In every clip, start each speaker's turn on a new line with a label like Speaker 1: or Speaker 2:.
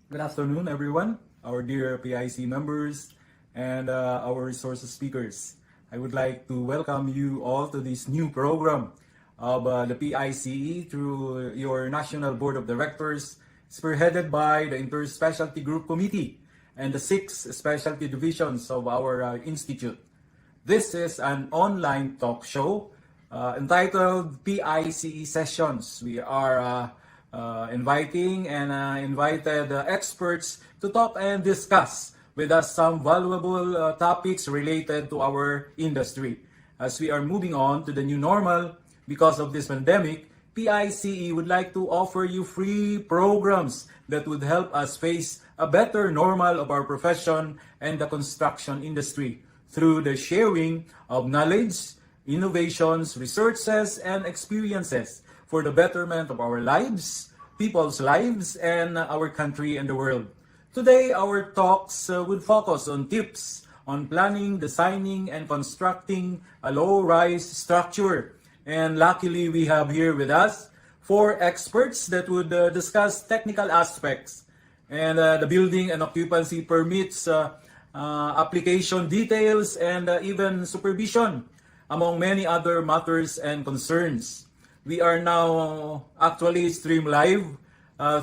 Speaker 1: Good afternoon, everyone, our dear PIC members and our resources speakers. I would like to welcome you all to this new program of the PICE through your National Board of Directors, spearheaded by the Interspecialty Group Committee and the 6 specialty divisions of our institute. This is an online talk show entitled PICE Sessions. We are inviting and invited experts to talk and discuss with us some valuable topics related to our industry. As we are moving on to the new normal because of this pandemic, PICE would like to offer you free programs that would help us face a better normal of our profession and the construction industry through the sharing of knowledge, innovations, researches, and experiences for the betterment of our lives, people's lives, and our country and the world. Today, our talks will focus on tips on planning, designing, and constructing a low-rise structure. And luckily, we have here with us 4 experts that would discuss technical aspects and the building and occupancy permits, application details, and even supervision, among many other matters and concerns. We are now actually streamed live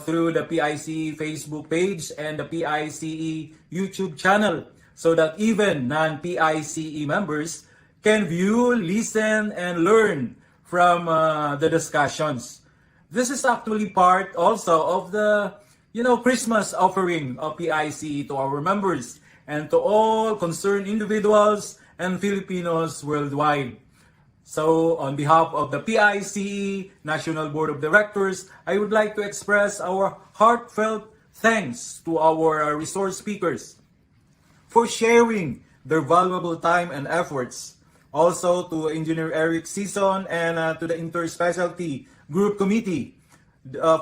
Speaker 1: through the PICE Facebook page and the PICE YouTube channel so that even non-PICE members can view, listen, and learn from the discussions. This is actually part also of the Christmas offering of PICE to our members and to all concerned individuals and Filipinos worldwide. So, on behalf of the PICE National Board of Directors, I would like to express our heartfelt thanks to our resource speakers for sharing their valuable time and efforts. Also to Engineer Eric Ison and to the Interspecialty Group Committee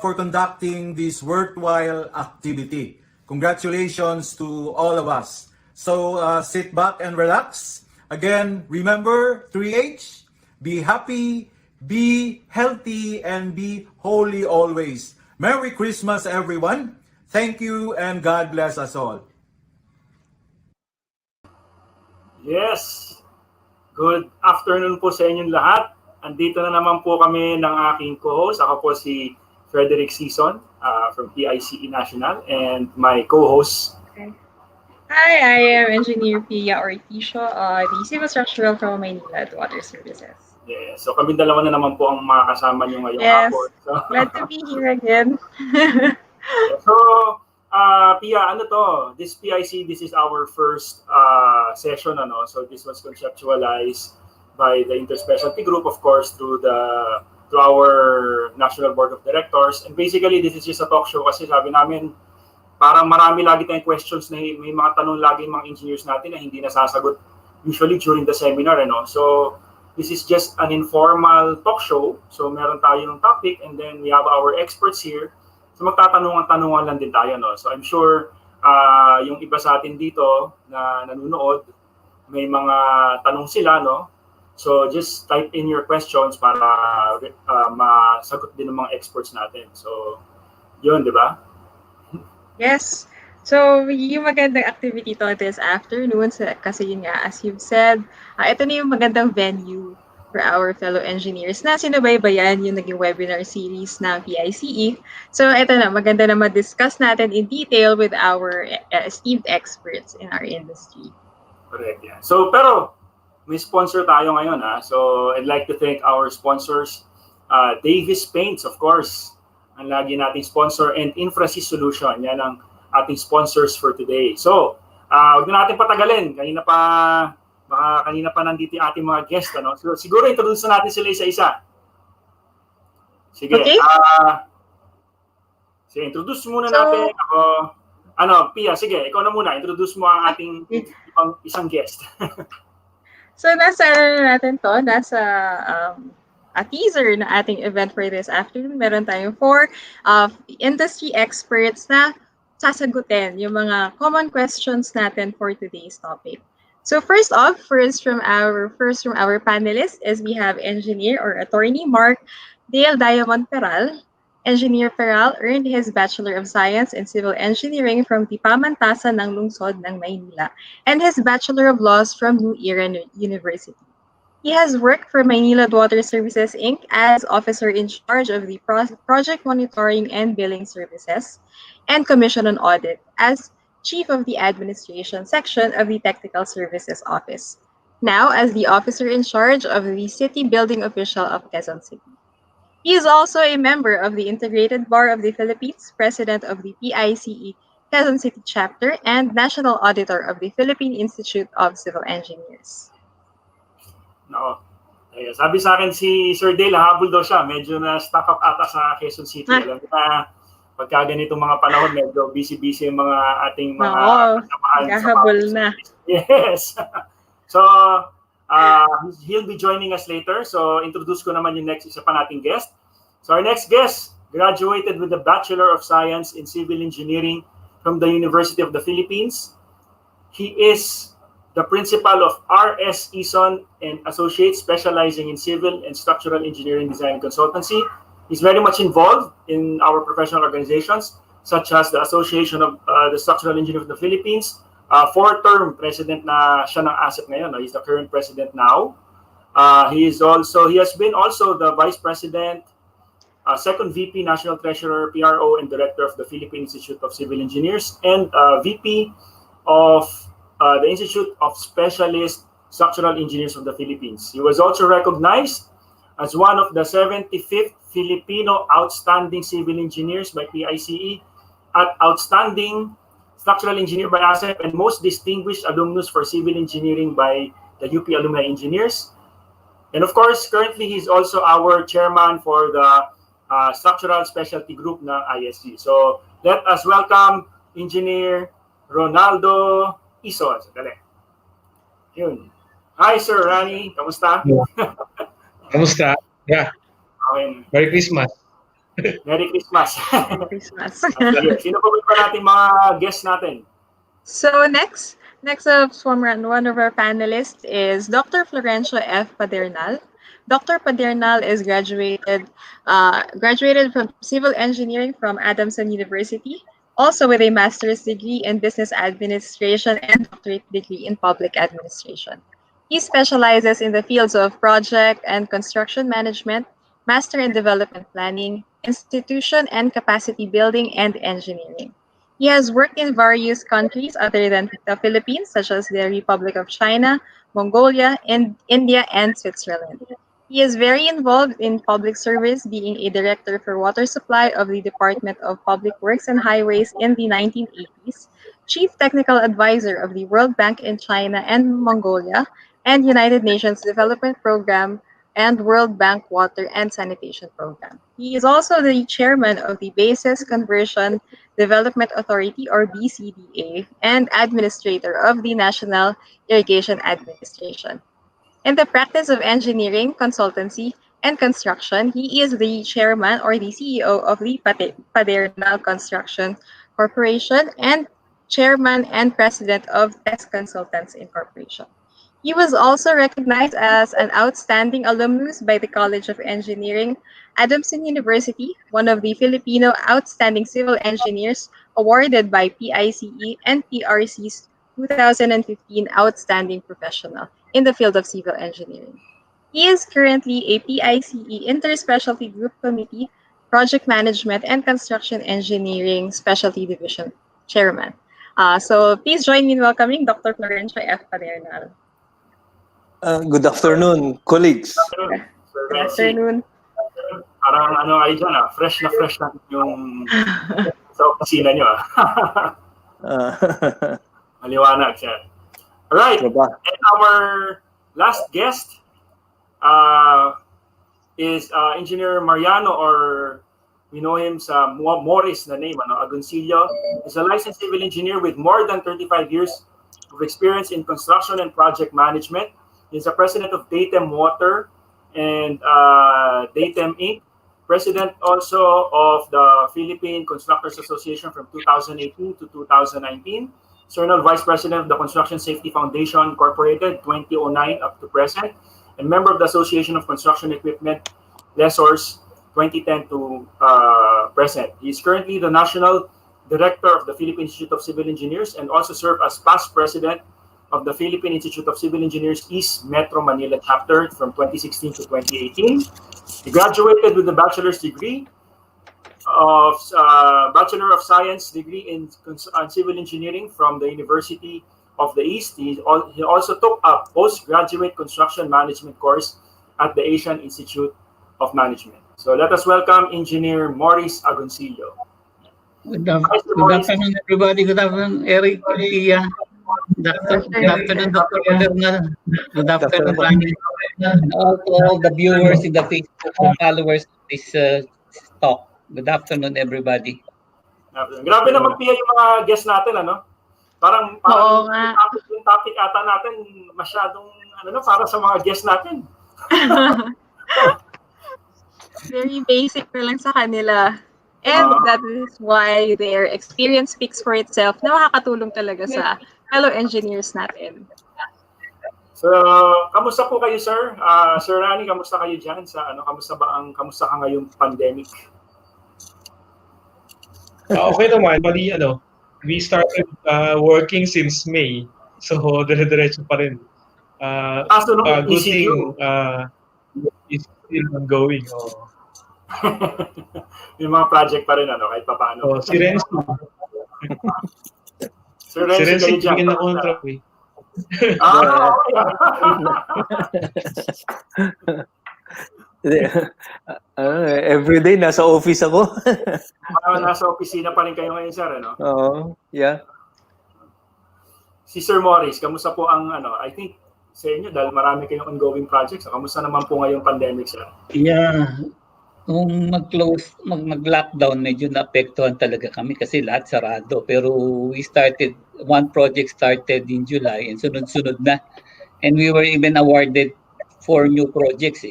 Speaker 1: for conducting this worthwhile activity. Congratulations to all of us. So, sit back and relax. Again, remember 3H. Be happy, be healthy, and be holy always. Merry Christmas, everyone. Thank you, and God bless us all.
Speaker 2: Yes. Good afternoon po sa inyong lahat. Andito na naman po kami ng aking co-host. Ako po si Frederick Ison from PICE National and my co-host.
Speaker 3: Okay. Hi, I am Engineer Pia Orticio, the Civil Structural from Maynila Water Services.
Speaker 2: Yeah, so kami dalawa na naman po ang makakasama nyo ngayong hapon. So,
Speaker 3: glad to be here again.
Speaker 2: So, Pia, ano to? This PIC, this is our first session. So this was conceptualized by the Interspecialty Group, of course, through our National Board of Directors. And basically, this is just a talk show kasi sabi namin, parang marami lagi tayong questions na may mga tanong lagi mga engineers natin na hindi nasasagot usually during the seminar. So, this is just an informal talk show. So meron tayong topic and then we have our experts here. So magtatanungan-tanungan lang din tayo. So I'm sure yung iba sa atin dito na nanonood, may mga tanong sila. So just type in your questions para masagot din ng mga experts natin. So yun, di ba?
Speaker 3: Yes. So, yung magandang activity to this afternoon, kasi yun nga, as you've said, ito na yung magandang venue for our fellow engineers na sinubaybayan yung naging webinar series ng PICE. So ito na, maganda na ma-discuss natin in detail with our esteemed experts in our industry.
Speaker 2: Correct, yeah. So, pero may sponsor tayo ngayon, ha? So, I'd like to thank our sponsors, Davis Paints, of course, ang lagi nating sponsor, and Infrasys Solution. Yan ang ating sponsors for today. So, huwag na natin patagalin. Kanina pa nandito yung ating mga guest. Ano? So, siguro introduce na natin sila isa-isa. Sige.
Speaker 3: Okay.
Speaker 2: Sige, introduce muna natin. Pia, sige, ikaw na muna. Introduce mo ang ating isang guest.
Speaker 3: So, nasa a teaser na ating event for this afternoon. Meron tayong 4 industry experts na sasagutin yung mga common questions natin for today's topic. So first from our panelist is we have engineer or attorney Dale Perral. Engineer Perral earned his Bachelor of Science in Civil Engineering from Tipamantasan ng Lungsod ng Maynila and his Bachelor of Laws from New Era University. He has worked for Maynila Water Services, Inc. as officer in charge of the project monitoring and billing services and commission on audit as chief of the administration section of the Technical Services Office. Now as the officer in charge of the city building official of Quezon City. He is also a member of the Integrated Bar of the Philippines, president of the PICE Quezon City chapter, and national auditor of the Philippine Institute of Civil Engineers.
Speaker 2: No. Sabi sa akin si Sir Dale, habol daw siya. Medyo na-stuck up ata sa Quezon City. Alam na, pagka ganitong mga panahon, medyo busy-busy yung mga ating mga kasamahan.
Speaker 3: Kahabol na.
Speaker 2: Yes. So, he'll be joining us later. So, introduce ko naman yung next isa pa nating guest. So, our next guest graduated with a Bachelor of Science in Civil Engineering from the University of the Philippines. He is the principal of R.S. Ison and Associates, specializing in civil and structural engineering design consultancy. He's very much involved in our professional organizations, such as the Association of the Structural Engineers of the Philippines. 4-term president na siya ng ASEP ngayon. He's the current president now. He has been also the vice president, second VP, National Treasurer, PRO, and director of the Philippine Institute of Civil Engineers, and VP of the Institute of Specialist Structural Engineers of the Philippines. He was also recognized as one of the 75th Filipino Outstanding Civil Engineers by PICE, at Outstanding Structural Engineer by ASEP, and Most Distinguished Alumnus for Civil Engineering by the UP Alumni Engineers. And of course, currently he's also our chairman for the Structural Specialty Group ng ISG. So let us welcome Engineer Ronaldo Ison. Yun. Hi, Sir Rani. Kamusta?
Speaker 4: Kamusta? Yeah.
Speaker 2: Okay.
Speaker 4: Merry Christmas.
Speaker 2: Merry Christmas.
Speaker 3: Merry Christmas.
Speaker 2: Sino po ba natin mga guests natin?
Speaker 3: So next up from one of our panelists is Dr. Florencio F. Padernal. Dr. Padernal is graduated from Civil Engineering from Adamson University, also with a master's degree in Business Administration and doctorate degree in Public Administration. He specializes in the fields of project and construction management, master and development planning, institution and capacity building, and engineering. He has worked in various countries other than the Philippines, such as the Republic of China, Mongolia, and India, and Switzerland. He is very involved in public service, being a director for water supply of the Department of Public Works and Highways in the 1980s, chief technical advisor of the World Bank in China and Mongolia, and United Nations Development Program and World Bank Water and Sanitation Program. He is also the chairman of the Basis Conversion Development Authority, or BCDA, and administrator of the National Irrigation Administration. In the practice of engineering, consultancy, and construction, he is the chairman or the CEO of the Padernal Construction Corporation and chairman and president of Test Consultants Incorporation. He was also recognized as an outstanding alumnus by the College of Engineering, Adamson University, one of the Filipino Outstanding Civil Engineers awarded by PICE and PRC's 2015 Outstanding Professional in the field of civil engineering. He is currently a PICE Interspecialty Group Committee, Project Management and Construction Engineering Specialty Division Chairman. So please join me in welcoming Dr. Florencio F. Padernal.
Speaker 5: Good afternoon, colleagues.
Speaker 2: Sir
Speaker 3: Good
Speaker 2: Renzi.
Speaker 3: afternoon.
Speaker 2: Parang ano kayo dyan fresh na yung sa opisina nyo Maliwanag siya. Alright, and our last guest is Engineer Mariano, or we know him sa Morris na name, Agoncillo. He's a licensed civil engineer with more than 35 years of experience in construction and project management. He's the president of Datem Water and Datem Inc., president also of the Philippine Constructors Association from 2018 to 2019, External Vice President of the Construction Safety Foundation Incorporated 2009 up to present, and member of the Association of Construction Equipment Lessors 2010 to present. He is currently the National Director of the Philippine Institute of Civil Engineers and also served as past president of the Philippine Institute of Civil Engineers East Metro Manila chapter from 2016 to 2018. He graduated with a bachelor's degree of Bachelor of Science degree in Civil Engineering from the University of the East. He also took a postgraduate construction management course at the Asian Institute of Management. So let us welcome Engineer Morris Agoncillo.
Speaker 6: Good afternoon, everybody. Good afternoon, Eric, Pia. Good afternoon, Dr. Padernal. Good afternoon, Rani. All the viewers in the Facebook followers of this talk. Good afternoon, everybody.
Speaker 2: Grabe naman, Pia, yung mga guests natin, Parang yung topic ata natin masyadong para sa mga guests natin.
Speaker 3: Very basic na lang sa kanila. And that is why their experience speaks for itself na makakatulong talaga sa fellow engineers natin.
Speaker 2: So, kamusta po kayo, sir? Sir Rani, kamusta kayo dyan? Kamusta ka ngayong pandemic?
Speaker 4: Okay naman. Bali, we started working since May. So, dire-diretso pa rin.
Speaker 2: So,
Speaker 4: good thing is still ongoing.
Speaker 2: Yung mga project pa rin, kahit pa paano.
Speaker 4: Si Renzi.
Speaker 2: Sir Renzi,
Speaker 4: bigyan na contract, eh.
Speaker 5: Every day, nasa office ako.
Speaker 2: Nasa opisina pa rin kayo ngayon, sir,
Speaker 5: Oo, yeah.
Speaker 2: Si Sir Morris, kamusta po ang, I think, sa inyo, dahil marami kayong ongoing projects, kamusta naman po ngayong pandemic, sir?
Speaker 6: Yeah. Kung mag-lockdown, medyo naapektuhan talaga kami kasi lahat sarado. Pero one project started in July and sunod-sunod na. And we were even awarded 4 new projects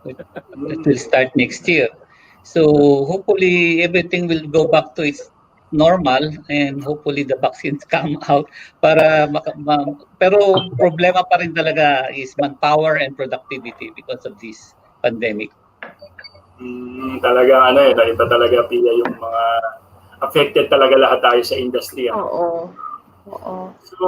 Speaker 6: that will start next year. So hopefully everything will go back to its normal and hopefully the vaccines come out para pero problema pa rin talaga is manpower and productivity because of this pandemic.
Speaker 2: Talaga iba talaga, Pia, yung mga affected talaga lahat tayo sa industry.
Speaker 3: Oo.
Speaker 2: So,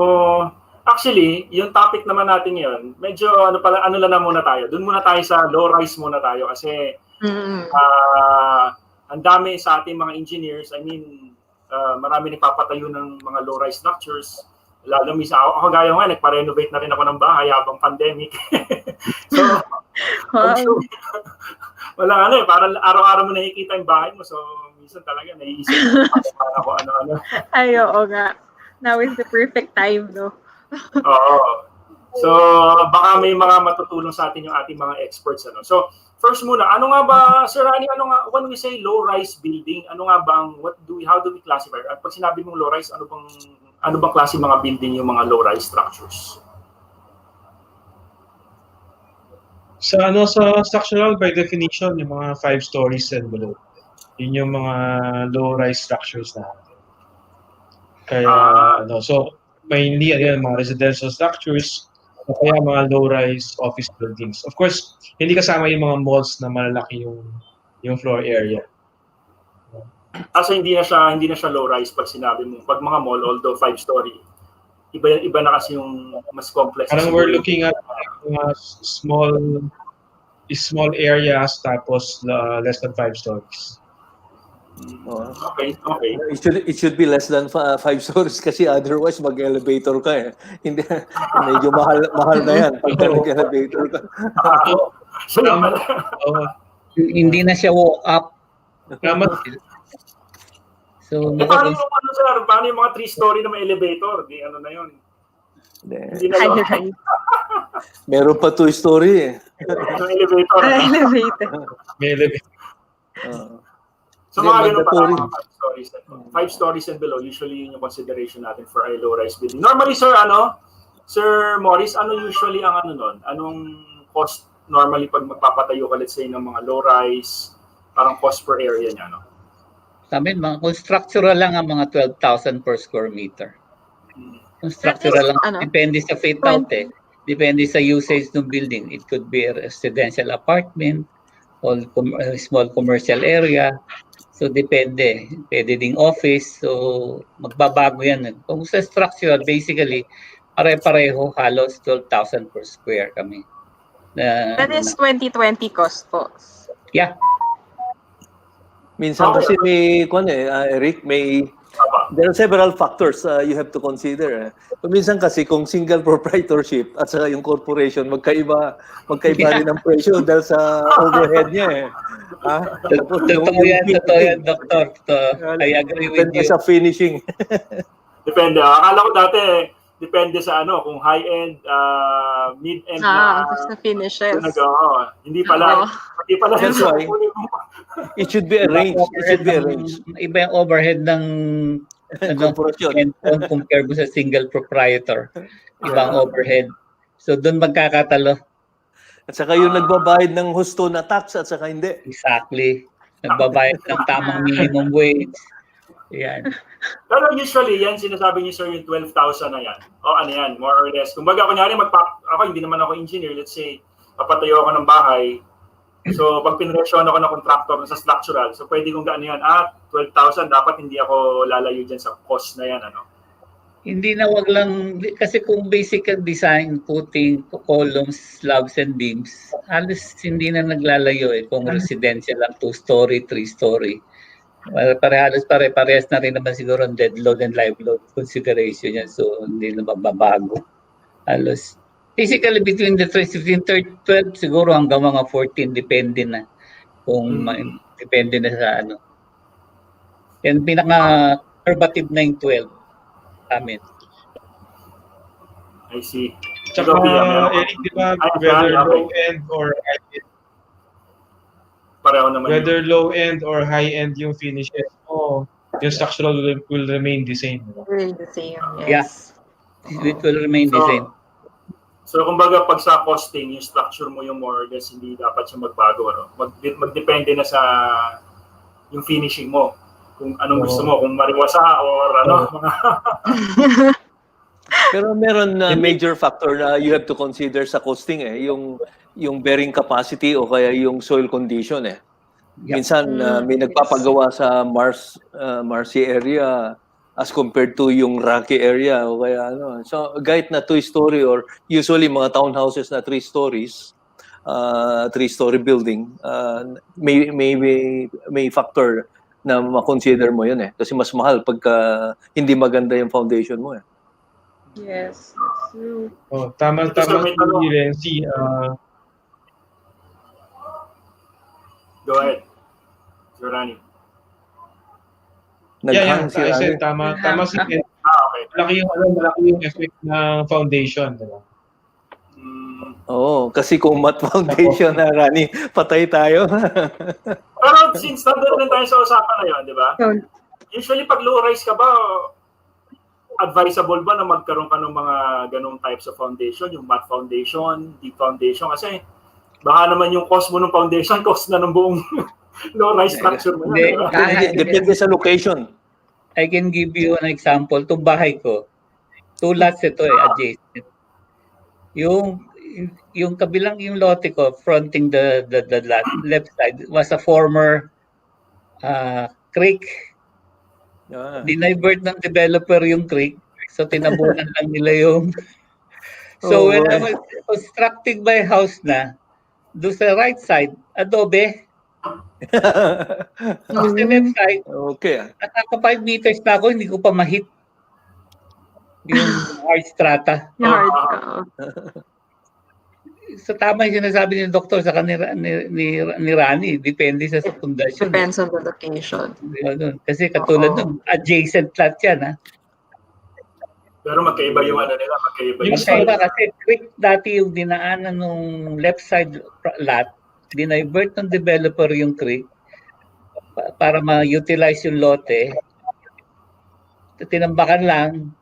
Speaker 2: actually, yung topic naman natin ngayon, medyo lang na muna tayo. Doon muna tayo sa low rise muna tayo kasi ang dami sa ating mga engineers, marami nagpapatayo ng mga low rise structures. Lalo misa ako gaya nga, nagpa-renovate na rin ako ng bahay habang pandemic. So, wala parang araw-araw mo nakikita yung bahay mo. So, minsan talaga naiisip ako ano.
Speaker 3: Ay, oo nga. Now is the perfect time, no?
Speaker 2: Oo. So, baka may mga matutulong sa atin yung ating mga experts. So, first muna, ano nga ba, Sir Rani, when we say low-rise building, how do we classify? At pag sinabi mong low-rise, ano bang klase mga building yung mga low-rise structures?
Speaker 4: Sa structural, by definition, yung mga 5 stories and below. Yun yung mga low-rise structures natin. Kaya, so, mainly, mga residential structures, o kaya mga low-rise office buildings. Of course, hindi kasama yung mga malls na malalaki yung floor area.
Speaker 2: So, hindi na siya low-rise pag sinabi mo. Pag mga mall, although 5-story, iba na kasi yung mas complex.
Speaker 4: Parang we're looking at mga small small areas, tapos less than 5 stories.
Speaker 5: Oh.
Speaker 2: Okay.
Speaker 5: It should be less than 5 stories kasi otherwise mag-elevator ka eh. Hindi, medyo mahal na yan pagka
Speaker 4: Oo.
Speaker 5: nag-elevator ka.
Speaker 2: So, yun pala.
Speaker 6: Hindi na siya walk up.
Speaker 4: Tama.
Speaker 6: So,
Speaker 2: Paano yung ano, sir? Paano yung mga 3-story na may elevator? Di ano na yun? Hindi na yun.
Speaker 3: High-rise.
Speaker 5: Meron pa 2 story eh.
Speaker 2: Yung elevator.
Speaker 3: Elevator.
Speaker 4: May elevator.
Speaker 2: So
Speaker 5: Hindi,
Speaker 2: mga ganun pa
Speaker 5: mandatory.
Speaker 2: mga 5 stories. 5 stories and below, usually yun yung consideration natin for a low-rise building. Normally, sir, Sir Morris, ano usually ang ano nun? Anong cost normally pag magpapatayo ka, let's say, ng mga low-rise, parang cost per area niya, no?
Speaker 6: sa amin, kung structural lang ang mga 12,000 per square meter. Kung structural lang, depende sa fit out eh. Depende sa usage ng building. It could be a residential apartment or a small commercial area. So depende. Pwede ding office. So magbabago yan. Kung sa structural, basically, pare-pareho halos 12,000 per square kami.
Speaker 3: That is 2020 cost po.
Speaker 6: Yeah.
Speaker 5: Minsan kasi may, Eric, there are several factors you have to consider. Minsan kasi kung single proprietorship at saka yung corporation, magkaiba rin ang presyo dahil sa overhead niya eh.
Speaker 6: Totoo yan, Doctor. I agree with you.
Speaker 5: Depende sa finishing.
Speaker 2: Depende. Akala ko dati, depende sa kung high-end, mid-end na.
Speaker 3: Sa finishes.
Speaker 2: Hindi pala. Hindi pala.
Speaker 5: That's why it should be arranged.
Speaker 6: Iba yung overhead ng
Speaker 5: corporation.
Speaker 6: Compare mo sa single proprietor. Ibang overhead. So doon magkakatalo.
Speaker 5: At saka yung nagbabayad ng husto na tax at saka hindi.
Speaker 6: Exactly. Nagbabayad ng tamang minimum wage. Yan.
Speaker 2: Pero usually, yan sinasabi niyo, sir, yung 12,000 na yan. O ano yan, more or less. Kung baga, kunyari, ako, hindi naman ako engineer. Let's say, papatayo ako ng bahay. So, pag pinresyon ako ng contractor sa structural, so pwede kong gaano yan, 12,000, dapat hindi ako lalayo dyan sa cost na yan,
Speaker 6: Hindi na wag lang, kasi kung basic design, putting, columns, slabs, and beams, halos hindi na naglalayo eh. Kung residential lang, 2-story, 3-story. Parehas na rin naman siguro ang dead load and live load consideration yan. So, hindi na mababago. Halos. Basically, between 12 siguro hanggang mga 14, depende na. Kung depende na sa Yan, pinaka-conservative na yung 12. Amin.
Speaker 2: I see.
Speaker 4: Tsaka, Eric, di ba, whether low-end or high-end,
Speaker 2: pareho naman
Speaker 4: whether low-end or high-end yung finishes mo, yung structural will remain the same.
Speaker 3: Remain the same, yes.
Speaker 6: Yeah. It will remain the same.
Speaker 2: So, kumbaga, pag sa costing, yung structure mo yung more or less, hindi dapat siya magbago. Magdepende na sa yung finishing mo. Kung anong gusto mo, kung mariwasa or
Speaker 5: Pero meron major factor na you have to consider sa costing yung bearing capacity o kaya yung soil condition eh. Minsan may nagpapagawa sa marshy area as compared to yung rocky area o kaya So kahit na 2-story or usually mga townhouses na 3 stories, 3-story building, may factor na ma-consider mo yun eh. Kasi mas mahal pagka hindi maganda yung foundation mo eh.
Speaker 3: Yes, that's true.
Speaker 4: Tama si
Speaker 2: Go ahead. Sir Rani.
Speaker 4: I said tama si Ken.
Speaker 2: Okay.
Speaker 4: Malaki yung effect ng foundation, diba?
Speaker 5: Oo, kasi kung mat foundation na, Rani, patay tayo.
Speaker 2: Pero since nandun din tayo sa usapan na yun, di ba? Usually pag low-rise ka ba, advisable ba na magkaroon ka ng mga ganong types of foundation, yung mat foundation, deep foundation? Kasi baka naman yung cost mo ng foundation, cost na ng buong low-rise structure mo.
Speaker 5: Depende sa location.
Speaker 6: I can give you an example. Itong bahay ko, 2 lots ito adjacent. Yung kabilang yung lote ko, fronting the left side, was a former creek. Dinivert ng developer yung creek, so tinabunan lang nila yung... So when I was constructing my house na, Doon sa right side, adobe. Tapos sa left side,
Speaker 5: Okay.
Speaker 6: nakaka 5 meters na ako, hindi ko pa ma-hit yung hard strata.
Speaker 3: Yung hard ka.
Speaker 6: So tama yung sinasabi ni doktor sa kanila ni Rani, depende sa pundasyon.
Speaker 3: Depends on the location.
Speaker 6: Kasi katulad ng adjacent lot yan, ha?
Speaker 2: Pero magkaiba yung ano nila, magkaiba
Speaker 6: Yung
Speaker 2: yung
Speaker 6: iba kasi creek dati yung dinaanan nung left side lot, dinivert ng developer yung creek para ma-utilize yung lote. Tinambakan lang.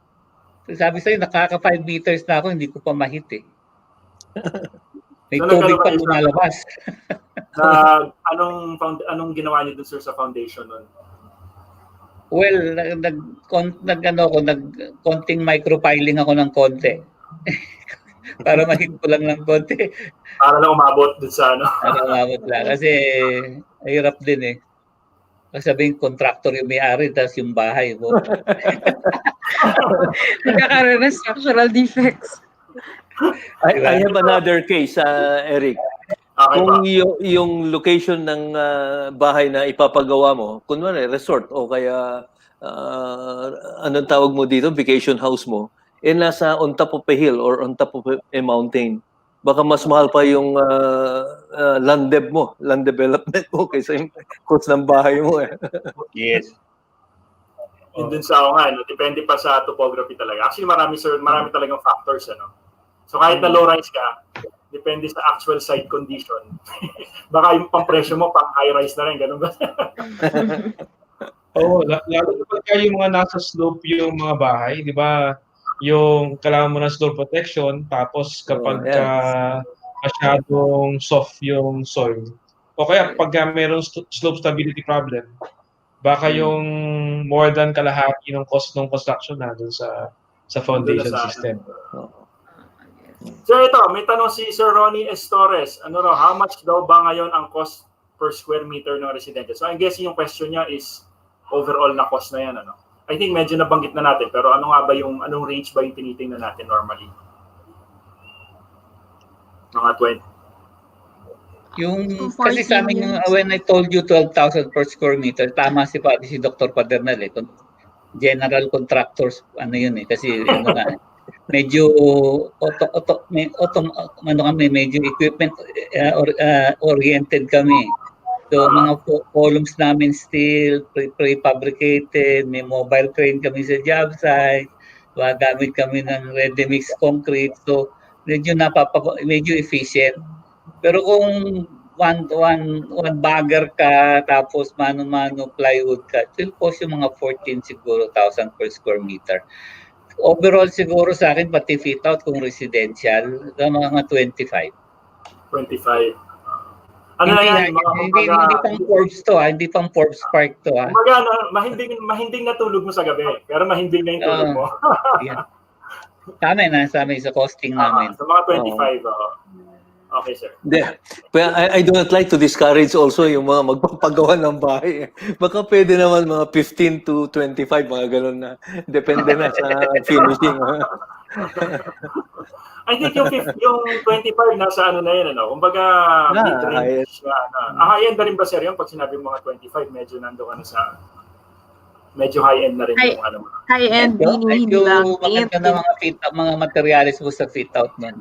Speaker 6: Sabi sa'yo, nakaka 5 meters na ako, hindi ko pa ma-hit eh. May
Speaker 2: So,
Speaker 6: tubig
Speaker 2: nagkaroon
Speaker 6: pa
Speaker 2: kayo sa-
Speaker 6: lumalabas.
Speaker 2: anong ginawa niyo dun, sir, sa foundation nun?
Speaker 6: Well, konting micropiling ako ng konti. Para ma-hit ko lang ng konti.
Speaker 2: Para lang umabot dun sa ano.
Speaker 6: Para umabot lang. Kasi hirap din eh. Kasi sabihin, contractor yung may-ari, tapos yung bahay mo.
Speaker 3: Nagkakaroon ng structural defects.
Speaker 5: I have another case, Eric.
Speaker 2: Okay
Speaker 5: Kung
Speaker 2: pa.
Speaker 5: yung location ng bahay na ipapagawa mo, kunwari resort o kaya anong tawag mo dito, vacation house mo, nasa on top of a hill or on top of a mountain, baka mas mahal pa yung land development mo kaysa yung cost ng bahay mo eh.
Speaker 6: Yes.
Speaker 2: Yun dun sa nga, no? Depende pa sa topography talaga. Actually, marami talagang factors, ano. So kahit na low rise ka, depende sa actual site condition. Baka yung pang-presyo mo, pang-high rise na rin, ganun ba?
Speaker 4: Oo, lalo na pagka yung mga nasa slope yung mga bahay, di ba? Yung kailangan mo ng slope protection, tapos kapag masyadong soft yung soil, o kaya pagka mayroong slope stability problem, baka yung more than kalahati ng cost ng construction na dun sa foundation system.
Speaker 2: Sir, ito, may tanong si Sir Ronnie S. Torres. How much daw ba ngayon ang cost per square meter ng residente? So I'm guessing yung question niya is overall na cost na yan, ano? I think medyo nabanggit na natin, pero anong range ba yung tinitingnan natin normally? Mga 20.
Speaker 6: Yung kasi sa amin yung when I told you 12,000 per square meter, tama si Dr. Padernal eh. General contractors yun eh kasi medyo medyo equipment oriented kami. So mga columns namin still prefabricated, may mobile crane kami sa job site, gamit kami ng ready mix concrete. So medyo efficient. Pero kung one bagger ka tapos mano-mano plywood ka, it will cost yung mga 14 siguro 1,000 per square meter. Overall siguro sa akin pati fit out kung residential, mga 25.
Speaker 2: 25. Ano na yan?
Speaker 6: Hindi pang Forbes to hindi pang Forbes Park to
Speaker 2: Kumbaga, mahinding na tulog mo sa gabi, pero mahinding na yung tulog mo.
Speaker 6: Yeah. Sa amin sa costing namin.
Speaker 2: Sa mga 25. Okay, sir.
Speaker 5: But I do not like to discourage also yung mga magpapagawa ng bahay. Baka pwede naman mga 15 to 25, mga ganun na. Depende na sa finishing.
Speaker 2: I think yung 25 nasa na yun, ano? Kumbaga, mid-range na. High-end na rin ba, sir, yung pag sinabi mga 25, medyo nando ka na sa medyo high-end na rin yung ano.
Speaker 3: High-end, hindi lang.
Speaker 6: Maganda na mga materials mo sa fit-out niyan.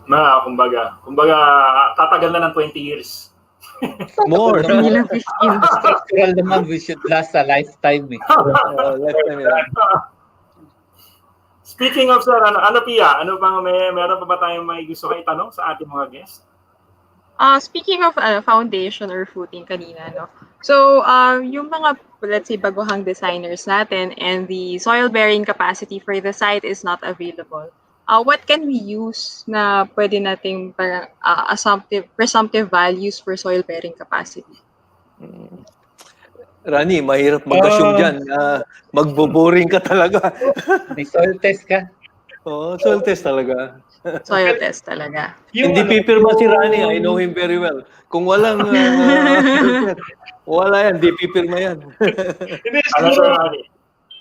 Speaker 2: Kumbaga, tatagal na ng 20 years.
Speaker 5: More.
Speaker 3: Hindi lang 15.
Speaker 6: Structural naman, we should last a lifetime.
Speaker 2: Speaking of, sir, Pia? Meron pa ba tayong may gusto kayo itanong sa ating mga guests?
Speaker 3: Speaking of foundation or footing kanina, no? So, yung mga, let's say, baguhang designers natin and the soil bearing capacity for the site is not available. What can we use na pwede nating presumptive values for soil bearing capacity?
Speaker 5: Rani, mahirap mag-assume dyan. Magbo-boring ka talaga.
Speaker 6: May soil test ka?
Speaker 5: Oo, soil test talaga.
Speaker 3: Soil test talaga.
Speaker 5: Hindi pipirma si Rani. I know him very well. Kung walang wala yan, hindi pipirma yan.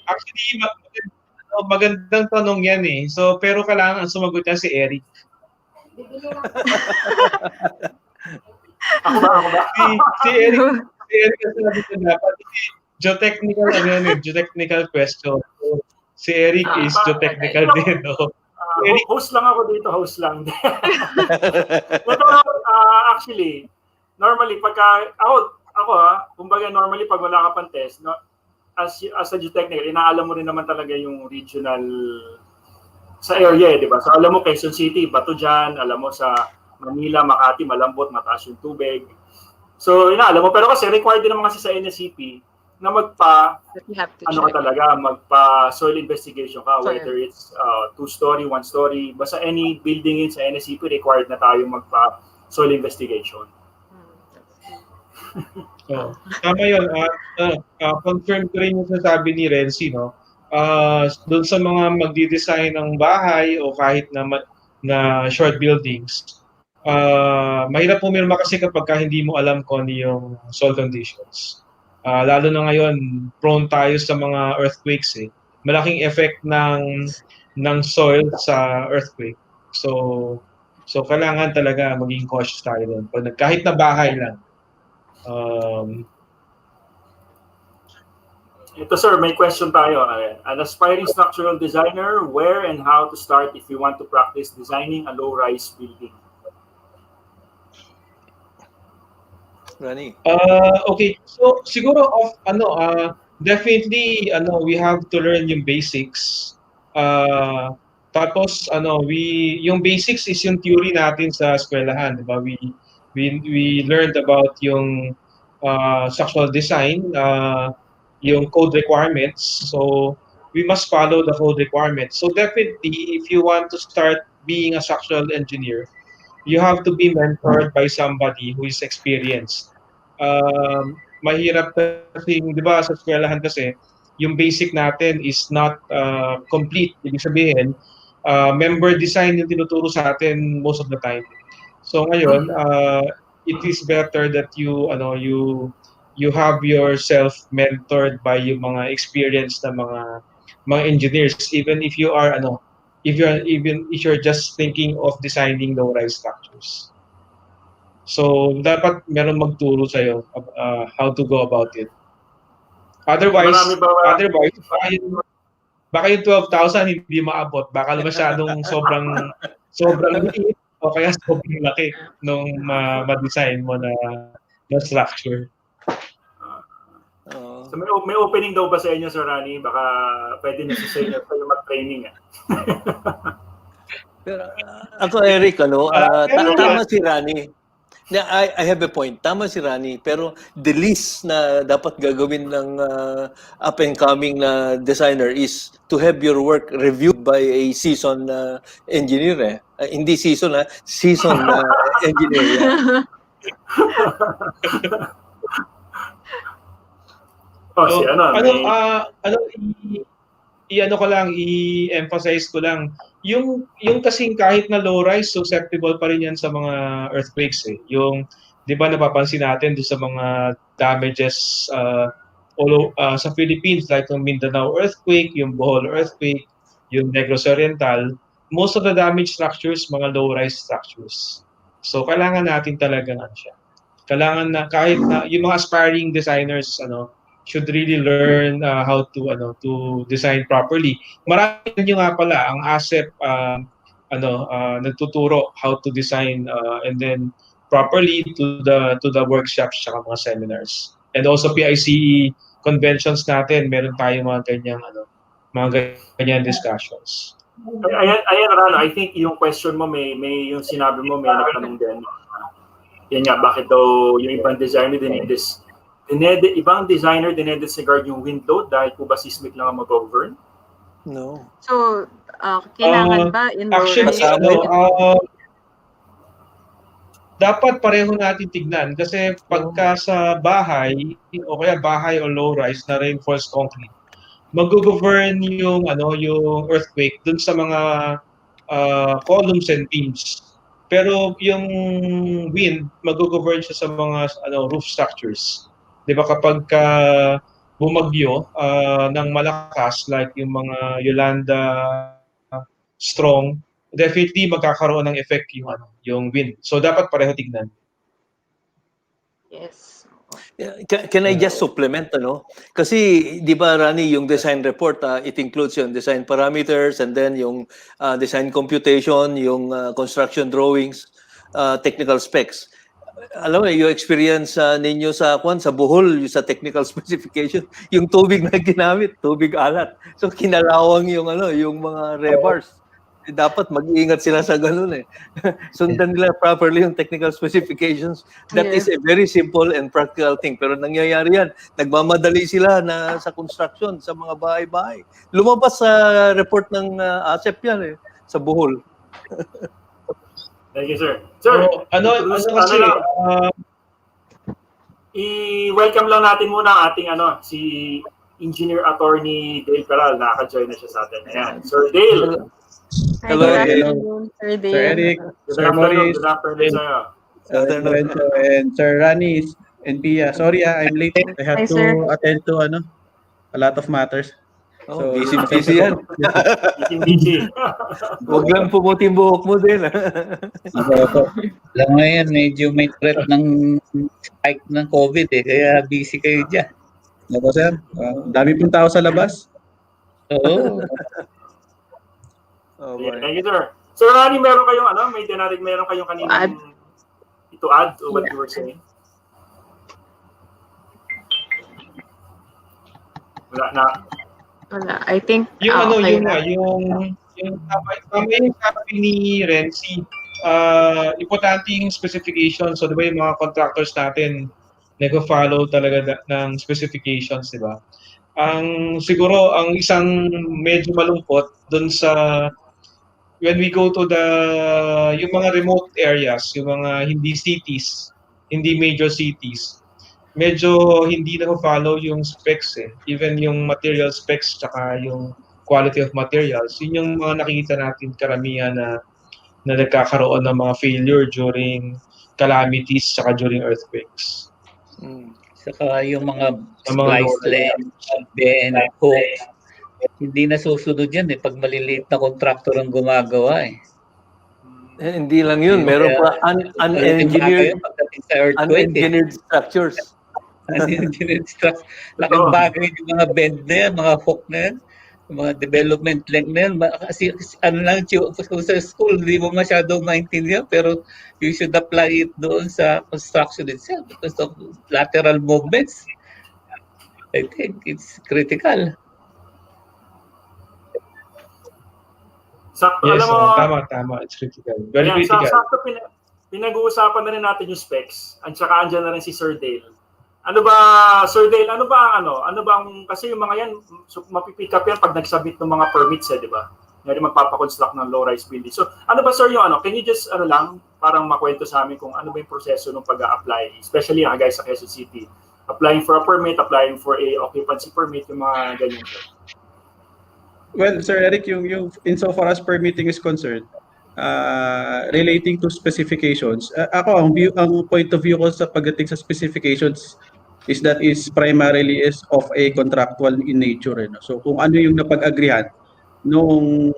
Speaker 4: Actually, magandang tanong yan eh. So, pero kailangan sumagot niya si Eric.
Speaker 2: Ako ba?
Speaker 4: Si Eric kasi sabi ko dapat geotechnical geotechnical question. So, si Eric is geotechnical din, no?
Speaker 2: Host lang ako dito, host lang. Pero actually, normally pagka kumbaga normally pag wala ka pang test, no, as a geotechnical, inaalam mo rin naman talaga yung regional sa area, di ba? So alam mo Quezon City, bato dyan, alam mo sa Manila, Makati, malambot, mataas yung tubig. So inaalam mo, pero kasi required din naman kasi sa NSCP na magpa soil investigation ka, whether it's 2-story, 1-story, basta any building sa NSCP required na tayo magpa soil investigation.
Speaker 4: Tama yun. Confirm ko rin yung sabi ni Renzi, no? Doon sa mga magdi-design ng bahay o kahit na short buildings, mahirap pumirma kasi kapag hindi mo alam kung ano yung soil conditions. Lalo na ngayon, prone tayo sa mga earthquakes. Malaking effect ng soil sa earthquake. So kailangan talaga maging cautious tayo doon. Kahit na bahay lang.
Speaker 2: Ito sir, may question tayo. An aspiring structural designer, where and how to start if you want to practice designing a low-rise building?
Speaker 5: Rani.
Speaker 4: Okay. So siguro definitely we have to learn yung basics. Tapos yung basics is yung theory natin sa eskwelahan, 'di ba? We learned about yung structural design, yung code requirements. So we must follow the code requirements. So definitely if you want to start being a structural engineer, you have to be mentored by somebody who is experienced. Mahirap kasi, di ba, sa eskwelahan kasi, yung basic natin is not complete. Ibig sabihin, member design yung tinuturo sa atin most of the time. So ngayon, it is better that you have yourself mentored by yung mga experienced na mga engineers, even if you are if you're just thinking of designing low-rise structures. So dapat meron magturo sa'yo how to go about it. Otherwise baka yung 12,000 hindi maabot, baka masyadong sobrang liit o kaya sobrang laki nung ma-design mo na structure.
Speaker 2: So may opening daw ba sa inyo, Sir Rani? Baka pwede na sa inyo mag-training.
Speaker 5: Pero ako, Eric, tama si Rani. I have a point. Tama si Rani, pero the least na dapat gagawin ng up-and-coming na designer is to have your work reviewed by a seasoned engineer. Hindi seasoned engineer.
Speaker 4: I-emphasize ko lang, yung kasing kahit na low-rise, susceptible pa rin yan sa mga earthquakes. Yung, di ba napapansin natin doon sa mga damages sa Philippines, like yung Mindanao earthquake, yung Bohol earthquake, yung Negros Oriental, most of the damaged structures, mga low-rise structures. So, kailangan natin talaga siya. Kailangan na, kahit na, yung mga aspiring designers, should really learn how to design properly. Marami nyo nga pala ang ASEP nagtuturo how to design and then properly to the workshops at mga seminars. And also PICE conventions natin, meron tayong mga ganyang discussions.
Speaker 2: Ayan Rano, I think yung question mo may yung sinabi mo may nagtanong din. Yan nga, bakit daw yung ibang designer ibang designer dinedisregard yung wind load dahil po ba seismic lang ang mag-govern?
Speaker 5: No.
Speaker 3: So, kailangan ba in
Speaker 4: actually, dapat pareho natin tignan kasi pagka sa bahay o kaya bahay o low-rise na reinforced concrete, mag-govern yung earthquake dun sa mga columns and beams. Pero yung wind, mag-govern siya sa mga roof structures. 'Di ba kapag bumagyo ng malakas like yung mga Yolanda, Strong, definitely magkakaroon ng effect yung wind. So dapat pareho tignan.
Speaker 3: Yes.
Speaker 5: Can I just supplement, ano? Kasi, di ba, Rani, yung design report, it includes yung design parameters and then yung design computation, yung construction drawings, technical specs. Alam mo, yung experience ninyo sa Bohol, yung sa technical specification, yung tubig na ginamit, tubig alat. So, kinalawang yung mga rebars. Dapat mag-iingat sila sa ganun eh. Sundan nila properly yung technical specifications. That is a very simple and practical thing. Pero nangyayari yan. Nagmamadali sila na sa construction, sa mga bahay-bahay. Lumabas sa report ng ASEP yan eh, sa Bohol.
Speaker 2: Thank you, sir. Sir,
Speaker 4: Kasi,
Speaker 2: i-welcome lang natin muna ang ating si Engineer Attorney Dale Perral. Nakaka-join na siya sa atin. Ayan. Sir Dale.
Speaker 5: Hello,
Speaker 3: Good afternoon, Sir Dale.
Speaker 7: Sir Eric,
Speaker 2: Good afternoon sa'yo.
Speaker 7: Sir Florencio, and Sir Rani and Pia. Sorry, I'm late. I had
Speaker 3: Hi, sir.
Speaker 7: to attend to a lot of matters.
Speaker 5: Oh, busy yan.
Speaker 2: Busy.
Speaker 5: Huwag lang pumutin buhok mo din.
Speaker 6: Alam mo yan, medyo may threat ng spike ng COVID kaya busy kayo dyan.
Speaker 7: Ako, sir. Dami pong tao sa labas.
Speaker 6: Oo.
Speaker 5: Oh,
Speaker 2: Yeah, thank you, sir. Sir Rani, meron kayong meron kayong kaninang to add to what you were saying? Wala na.
Speaker 3: Wala. I think,
Speaker 4: Yung
Speaker 3: okay
Speaker 4: yung
Speaker 3: na.
Speaker 4: yung tama yung sabi ni Renzi, importante yung specifications. So, di ba yung mga contractors natin, nag-follow talaga ng specifications, di ba? Siguro, ang isang medyo malungkot dun sa when we go to yung mga remote areas, yung mga hindi cities, hindi major cities, medyo hindi na-follow yung specs eh. Even yung material specs tsaka yung quality of materials, yun yung mga nakikita natin karamihan na nagkakaroon ng mga failure during calamities tsaka during earthquakes.
Speaker 6: Saka yung mga splice length, bend, hook, hindi na susunod yan pag maliliit na contractor ang gumagawa eh.
Speaker 5: Hindi lang yun. Meron pa unengineered structures.
Speaker 6: Unengineered structures. Laking bagay yung mga bend na yan, mga hook na yan, mga development length na yan. Kasi sa school, hindi mo masyadong maintindihan, pero you should apply it doon sa construction itself because of lateral movements. I think it's critical.
Speaker 2: Sakto,
Speaker 4: Yes,
Speaker 2: alam mo,
Speaker 4: tama. It's critical. Very critical.
Speaker 2: Sakto pinag-uusapan na rin natin yung specs. At saka andyan na rin si Sir Dale. Sir Dale, ano bang, kasi yung mga yan, mapipick up yan pag nag-submit ng mga permits di ba? Ngayon magpapakonstruct ng low-rise building. So, ano ba sir yung can you just, lang, parang makwento sa amin kung ano ba yung proseso ng pag-a-apply, especially guys sa Quezon City. Applying for a permit, applying for a occupancy permit, yung mga ganyan.
Speaker 7: Well, Sir Eric, yung insofar as permitting is concerned, relating to specifications, ako, ang point of view ko sa pagdating sa specifications is that is primarily is of a contractual in nature. So, kung ano yung napag-agrihan nung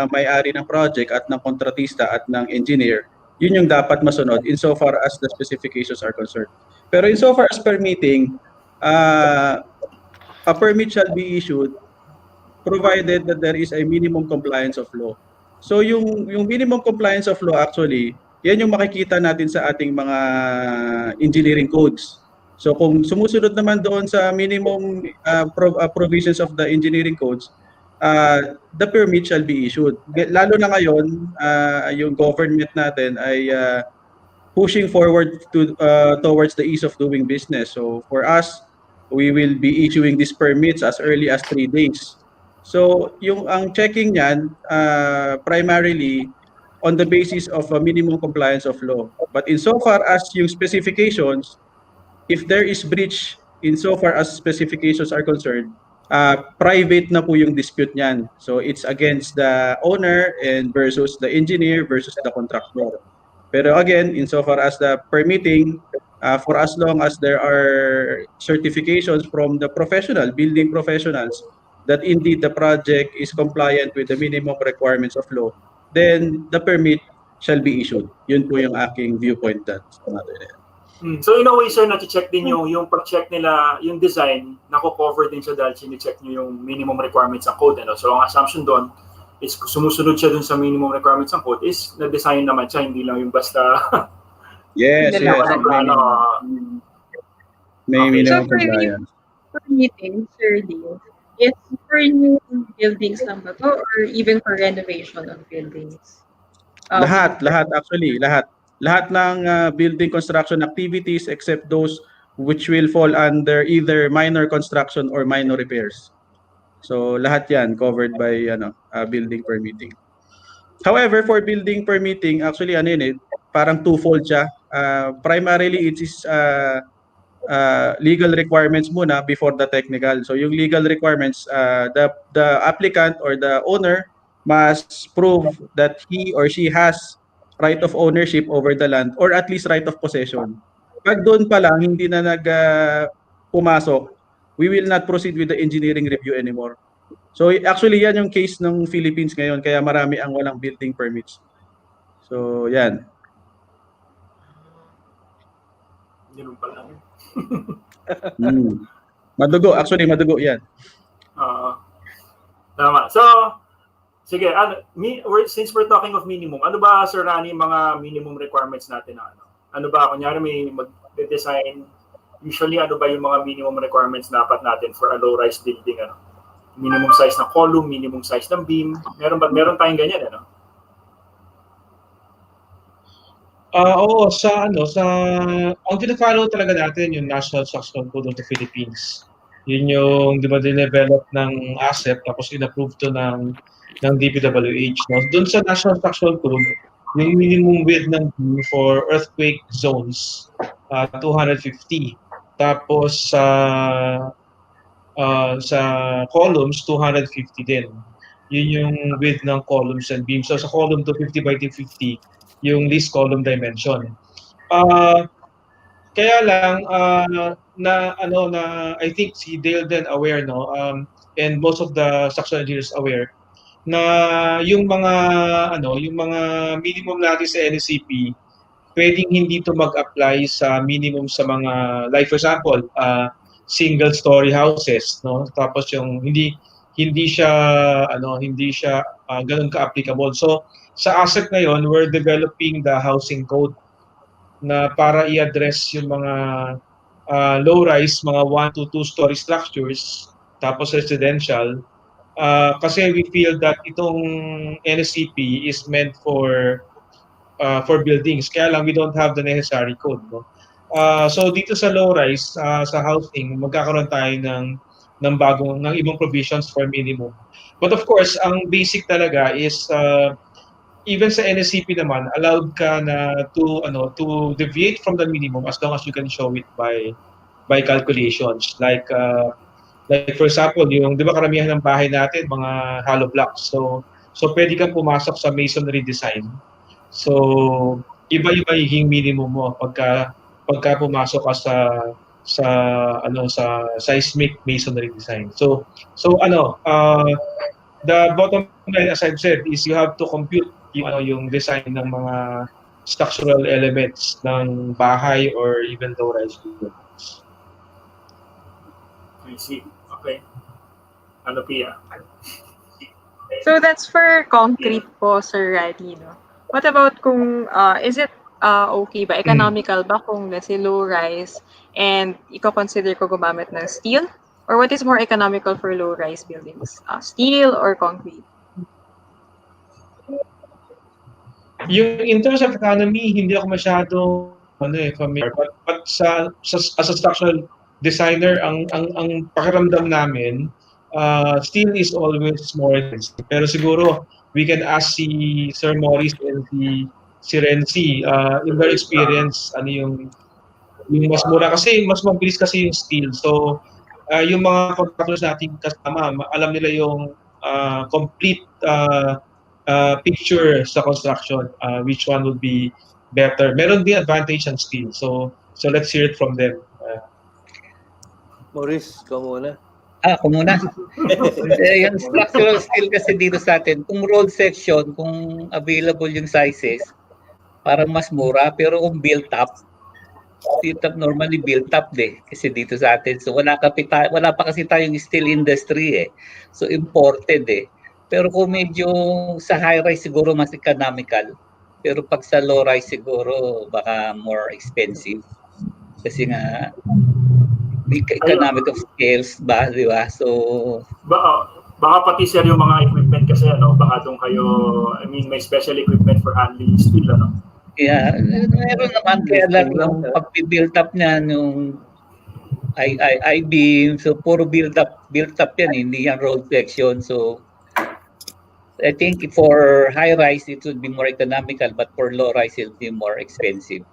Speaker 7: may-ari ng project at ng kontratista at ng engineer, yun yung dapat masunod insofar as the specifications are concerned. Pero insofar as permitting, a permit shall be issued provided that there is a minimum compliance of law. So yung minimum compliance of law actually, yan yung makikita natin sa ating mga engineering codes. So kung sumusunod naman doon sa minimum provisions of the engineering codes, the permit shall be issued. Lalo na ngayon, yung government natin ay pushing forward towards the ease of doing business. So for us, we will be issuing these permits as early as 3 days. So, ang checking niyan, primarily on the basis of a minimum compliance of law. But insofar as yung specifications, if there is breach insofar as specifications are concerned, private na po yung dispute niyan. So, it's against the owner and versus the engineer versus the contractor. Pero again, insofar as the permitting, for as long as there are certifications from the building professionals, that indeed the project is compliant with the minimum requirements of law, then the permit shall be issued. Yun po yung aking viewpoint that matter.
Speaker 2: So in a way, sir, na-check din yung pag-check nila, yung design, nako-cover din siya dahil sini-check nyo yung minimum requirements ng code. Ano? So ang assumption doon is sumusunod siya dun sa minimum requirements ng code is na-design naman siya, hindi lang yung basta...
Speaker 7: Yes,
Speaker 3: Hindi
Speaker 7: yes.
Speaker 3: lang
Speaker 7: May
Speaker 2: Okay.
Speaker 7: minimum
Speaker 8: So for
Speaker 7: compliance.
Speaker 8: meeting, sir Dale, it's for new buildings lang ba to or even for renovation of buildings?
Speaker 7: Lahat actually, lahat. Lahat ng building construction activities except those which will fall under either minor construction or minor repairs. So lahat 'yan covered by building permitting. However, for building permitting, actually parang twofold siya. Primarily it is legal requirements muna before the technical. So yung legal requirements, the applicant or the owner must prove that he or she has right of ownership over the land or at least right of possession. Pag doon pa lang hindi na pumasok, we will not proceed with the engineering review anymore. So actually yan yung case ng Philippines ngayon kaya marami ang walang building permits. So yan.
Speaker 2: Ganun pala.
Speaker 7: Madugo yan.
Speaker 2: Tama. So, sige, since we're talking of minimum, ano ba, Sir Rani, mga minimum requirements natin na ano? Ano ba, kunyari may mag-design, usually ano ba yung mga minimum requirements dapat natin for a low-rise building, ano? Minimum size ng column, minimum size ng beam, meron tayong ganyan, ano?
Speaker 4: Oo, ang pina-follow talaga natin yung National Structural Code of the Philippines. Yun yung, di ba, dinevelop ng ASEP tapos in-approve to ng DPWH. No? Doon sa National Structural Code, yung minimum width ng beam for earthquake zones, 250. Tapos sa columns, 250 din. Yun yung width ng columns and beams. So sa column 250 by 250, yung least column dimension. Kaya lang I think si Dale din aware and most of the structural engineers aware na yung mga minimum natin sa NSCP pwedeng hindi to mag-apply sa minimum sa mga like for example single story houses, no? Tapos yung hindi siya ganun ka-applicable. So sa ASEC ngayon, we're developing the housing code na para i-address yung mga low-rise, mga 1 to 2 story structures, tapos residential. Kasi we feel that itong NSCP is meant for buildings. Kaya lang we don't have the necessary code. No? So dito sa low-rise, sa housing, magkakaroon tayo ng ibang provisions for minimum. But of course, ang basic talaga is even sa NSCP naman, allowed ka na to deviate from the minimum as long as you can show it by calculations. Like for example, yung 'di ba karamihan ng bahay natin mga hollow blocks. So pwede kang pumasok sa masonry design. So iba-iba yung minimum mo pagka pumasok ka sa seismic masonry design. So the bottom line, as I've said, is you have to compute yung design ng mga structural elements ng bahay or even low-rise buildings.
Speaker 2: I see. Okay. Ano, Pia?
Speaker 3: So that's for concrete po, Sir Rani, no? What about kung, is it okay ba, economical ba kung let's say low-rise and i-consider ko gumamit ng steel? Or what is more economical for low-rise buildings? Steel or concrete?
Speaker 4: Yung in terms of economy, hindi ako masyado familiar. But as a structural designer, ang pakiramdam namin, steel is always more expensive. Pero siguro, we can ask si Sir Maurice and si Renzi, in their experience, ano yung mas mura kasi, mas mabilis kasi yung steel. So, yung mga contractors natin kasama, alam nila yung complete picture sa construction, which one would be better. Meron din advantage ang steel. So let's hear it from them.
Speaker 5: Maurice, ikaw muna.
Speaker 6: Ako muna. Yung structural steel kasi dito sa atin, kung roll section, kung available yung sizes, parang mas mura. Pero kung built up normally built up kasi dito sa atin. So wala pa kasi tayong steel industry So imported Pero kung medyo sa high rise siguro mas economical. Pero pag sa low rise siguro baka more expensive. Kasi nga economic of scales ba, di ba? So
Speaker 2: baka pati sir yung mga equipment kasi baka doon kayo, I mean may special equipment for handling steel
Speaker 6: Yeah, meron naman kaya lang yung pag-build up niya nung I-beam, so puro build up yan, hindi yan roll section. So I think for high rise it would be more economical, but for low rise it would be more expensive.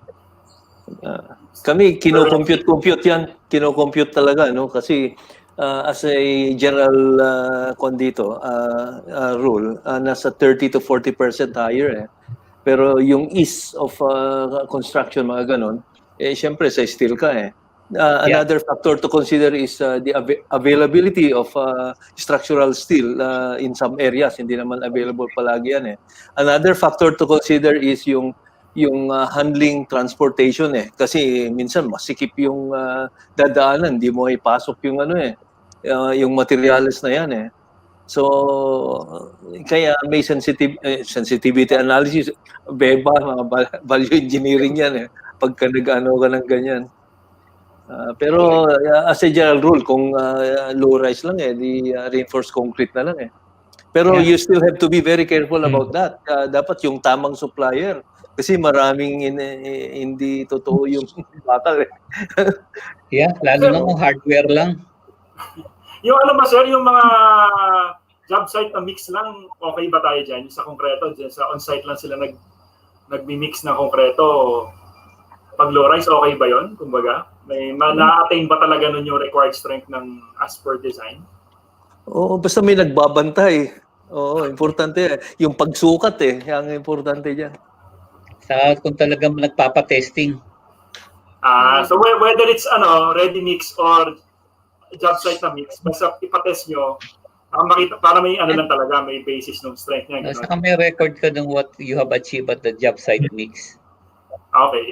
Speaker 5: Kami kino-compute yan, kino-compute talaga kasi as a general rule, nasa 30 to 40% higher Pero yung ease of construction, mga ganon, syempre sa steel ka Another factor to consider is the availability of structural steel in some areas. Hindi naman available palagi yan Another factor to consider is yung handling transportation Kasi minsan masikip yung dadaanan, hindi mo ipasok yung yung materials na yan So, kaya may sensitivity analysis, mga value engineering yan pagka nag-ano ka ng ganyan. Pero as a general rule, kung low rise lang di reinforced concrete na lang Pero you still have to be very careful about that. Dapat yung tamang supplier. Kasi maraming hindi totoo yung bakal
Speaker 6: lalo na kung hardware lang.
Speaker 2: Yung ba sir, yung mga job site na mix lang, okay ba tayo dyan? Yung sa konkreto, dyan sa on-site lang sila nagmi-mix ng konkreto. Pag low rise, okay ba yun? Kumbaga, may na-attain ba talaga nun yung required strength ng as per design?
Speaker 5: Oo, basta may nagbabantay. Oo, importante yung pagsukat yung importante dyan.
Speaker 6: Sa kung talagang nagpapa-testing.
Speaker 2: So whether it's ready mix or job site na mix, basta ipatest nyo, makita, para may lang talaga, may basis ng strength niya.
Speaker 6: Saka may record ka ng what you have achieved at the job site mix.
Speaker 2: Okay.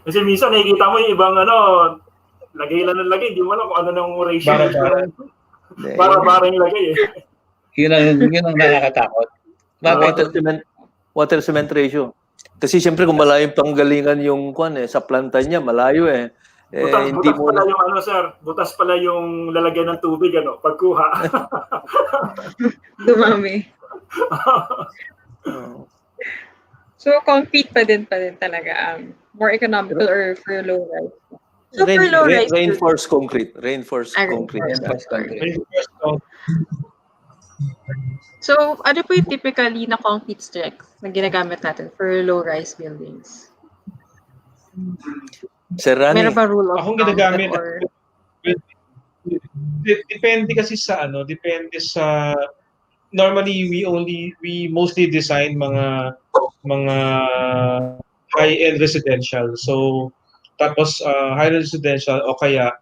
Speaker 2: Kasi minsan nakikita mo yung ibang lagay lang ng lagay, hindi mo alam kung ano ng ratio. Bara yung lagay
Speaker 6: Yun ang nakakatakot.
Speaker 5: Water cement ratio. Kasi siyempre kung malayo yung panggalingan yung sa planta niya, malayo
Speaker 2: butas pala yung sir, butas pala yung lalagyan ng tubig pagkuha.
Speaker 8: Dumami. So concrete pa din talaga more economical or for low rise. So for low rise,
Speaker 5: reinforced concrete.
Speaker 3: So ano po yung typically na concrete strength na ginagamit natin for low rise buildings?
Speaker 5: Serrani.
Speaker 3: Meron ba rule of
Speaker 4: Akong
Speaker 3: thumb
Speaker 4: ginagamit
Speaker 3: or
Speaker 4: depende kasi sa normally we mostly design mga high-end residential. So tapos high residential o kaya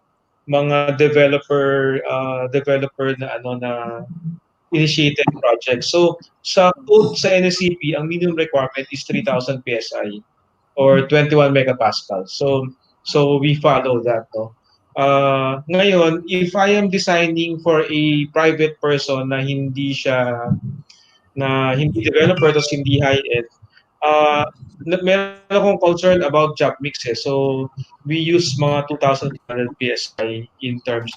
Speaker 4: mga developer na na initiated projects. So sa code sa NSCP, ang minimum requirement is 3,000 PSI or 21 megapascal. So we follow that ngayon, if I am designing for a private person na hindi developer tapos hindi high-end, meron akong concern about job mix So we use mga 2,200 PSI in terms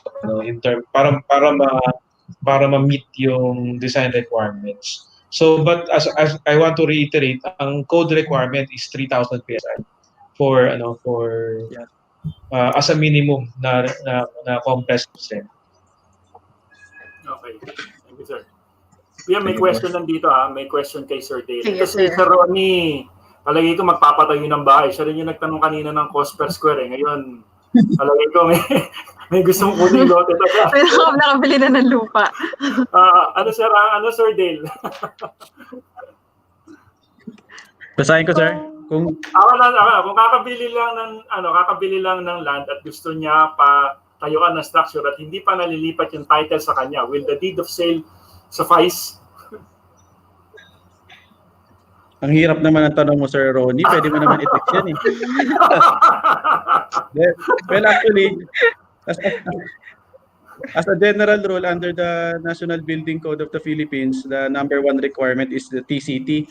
Speaker 4: para ma-meet yung design requirements. So but as I want to reiterate, ang code requirement is 3,000 PSI for as a minimum na compressed strength.
Speaker 2: Okay. Thank you, sir. May question nandito May question kay Sir Dale.
Speaker 3: Yes,
Speaker 2: Kasi Sir Ronnie, palagi ko magpapatayo ng bahay. Siya rin yung nagtanong kanina ng cost per square Ngayon, palagi ko may gustong kunin lote talaga.
Speaker 3: pero nakabili na ng lupa?
Speaker 2: Sir Dale?
Speaker 7: Basahin ko, sir. Kung
Speaker 2: Kung kakabili lang ng land at gusto niya tayuan na structure at hindi pa nalilipat yung title sa kanya, will the deed of sale suffice?
Speaker 7: Ang hirap naman ang tanong mo, Sir Ronnie. Pwede mo naman i-text yan eh. Well, actually, as a general rule under the National Building Code of the Philippines, the number one requirement is the TCT.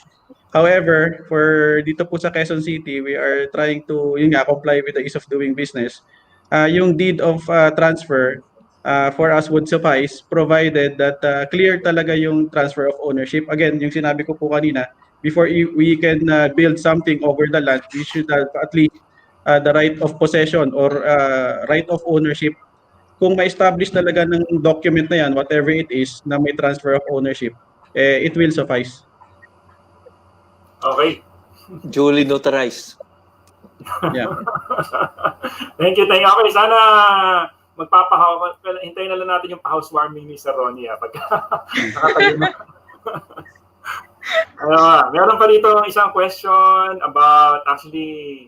Speaker 7: However, for dito po sa Quezon City, we are trying to comply with the ease of doing business. Yung deed of transfer for us would suffice provided that clear talaga yung transfer of ownership. Again, yung sinabi ko po kanina, before we can build something over the land, we should have at least the right of possession or right of ownership. Kung ma-establish talaga ng document na yan, whatever it is, na may transfer of ownership, it will suffice.
Speaker 2: Okay.
Speaker 5: Duly notarized.
Speaker 7: Yeah.
Speaker 2: Thank you. Okay, sana hintayin na lang natin yung pa-housewarming ni Sir Ronnie pagka nakatayo na. Meron pa dito isang question about actually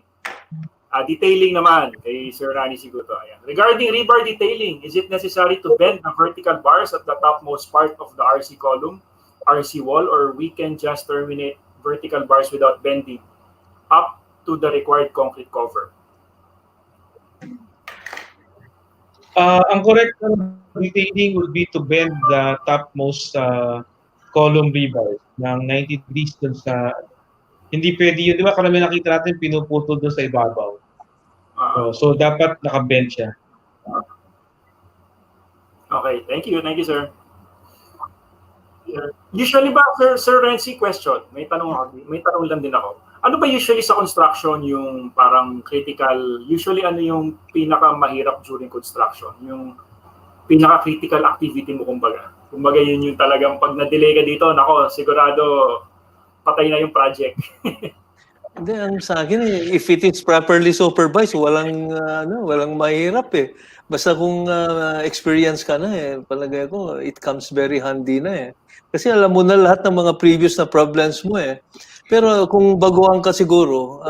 Speaker 2: detailing naman kay Sir Rani Siguto. Ayan. Regarding rebar detailing, is it necessary to bend the vertical bars at the topmost part of the RC column, RC wall, or we can just terminate vertical bars without bending up to the required concrete cover?
Speaker 4: Ang correct detailing would be to bend the topmost column rebar ng 90 degrees dun sa, hindi pwede yun, di ba karami nakita natin pinuputol dun sa ibabaw. So dapat naka-bend siya.
Speaker 2: Okay, thank you, sir. Usually ba, Sir Renzi, question, may tanong lang din ako. Ano ba usually sa construction yung parang critical, usually ano yung pinakamahirap during construction? Yung pinaka-critical activity mo kumbaga? Kumbaga yun yung talagang pag na-delay ka dito, nako, sigurado patay na yung project.
Speaker 5: Hindi, ang sa akin if it is properly supervised, walang mahirap eh. Basta kung experience ka na palagay ko, it comes very handy na eh. Kasi alam mo na lahat ng mga previous na problems mo eh. Pero kung baguhan ka siguro,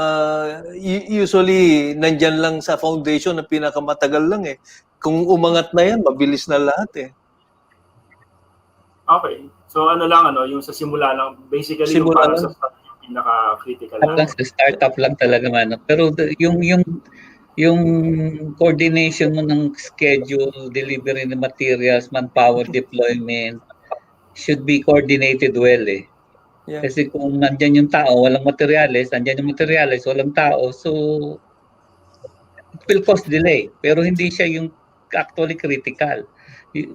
Speaker 5: usually nandyan lang sa foundation na pinakamatagal lang eh. Kung umangat na yan, mabilis na lahat eh.
Speaker 2: Okay. So ano lang, yung sa simula lang, basically
Speaker 5: Simula
Speaker 2: yung para
Speaker 5: lang.
Speaker 2: sa start, yung pinaka-critical
Speaker 6: Hanggang sa startup lang talaga man. Pero yung coordination mo ng schedule, delivery ng materials, manpower deployment should be coordinated well eh.
Speaker 5: Yeah.
Speaker 6: Kasi kung nandyan yung tao, walang materials, nandyan yung materials, walang tao, so it will cause delay. Pero hindi siya yung actually critical.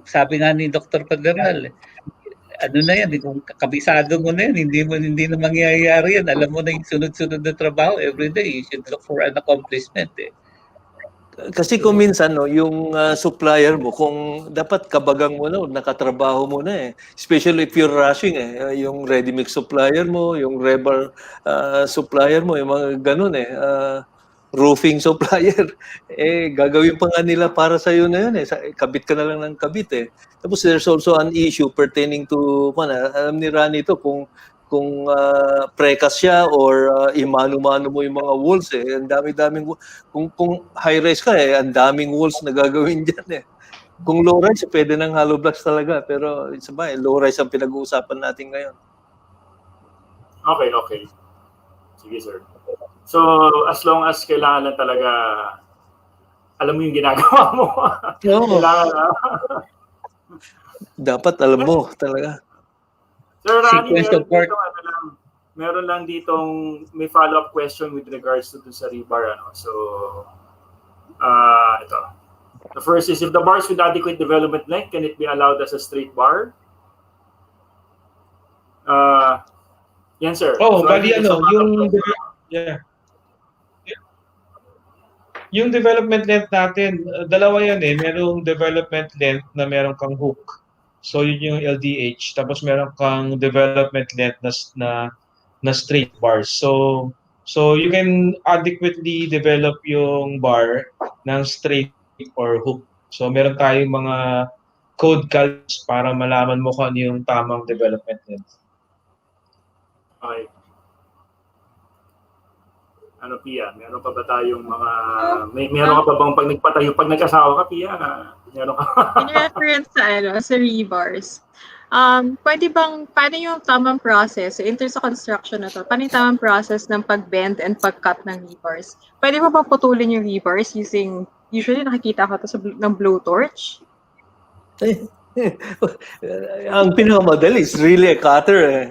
Speaker 6: Sabi nga ni Dr. Padernal, ano na yan, kung kabisado mo na yan, hindi na mangyayari yan. Alam mo na yung sunod-sunod na trabaho, everyday, you should look for an accomplishment eh.
Speaker 5: Kasi kung minsan, yung supplier mo, kung dapat kabagang mo na, nakatrabaho mo na eh. Especially if you're rushing yung ready-mix supplier mo, yung rebar supplier mo, yung mga ganun roofing supplier, gagawin pa nga nila para sa'yo na yun kabit ka na lang ng kabit eh. Tapos there's also an issue pertaining to, alam ni Rani ito, kung precast siya or imano-mano mo yung mga walls ang dami-daming, kung high-rise ka ang daming walls na gagawin dyan Kung low-rise, pwede ng hollow blocks talaga, pero low-rise ang pinag-uusapan natin ngayon.
Speaker 2: Okay. Sige, sir. So, as long as kailangan lang talaga, alam mo yung ginagawa mo. Kailangan
Speaker 5: dapat alam mo talaga.
Speaker 2: Sir Rani,
Speaker 6: Sequence
Speaker 2: meron lang ditong may follow-up question with regards to sa rebar. So, ito. The first is, if the bars with adequate development length, can it be allowed as a straight bar? Yan, sir.
Speaker 4: Oh,
Speaker 2: so,
Speaker 4: bali yung development length natin, dalawa yan merong development length na meron kang hook. So yun yung LDH. Tapos meron kang development length na straight bars. So you can adequately develop yung bar ng straight or hook. So meron tayong mga code calcs para malaman mo kung ano yung tamang development length.
Speaker 2: Okay. Ano, Pia? Meron pa ba tayong mga... meron ka pa bang pag nagpatayo, pag nag-asawa ka, Pia? Meron ka?
Speaker 3: In reference sa rebars, pwede bang, paano yung tamang process, so in terms of construction na to, paano yung tamang process ng pag-bend and pag-cut ng rebars? Pwede ba putulin yung rebars using, usually nakikita ko to ng blowtorch?
Speaker 5: Ang pinakamadali is really a cutter eh.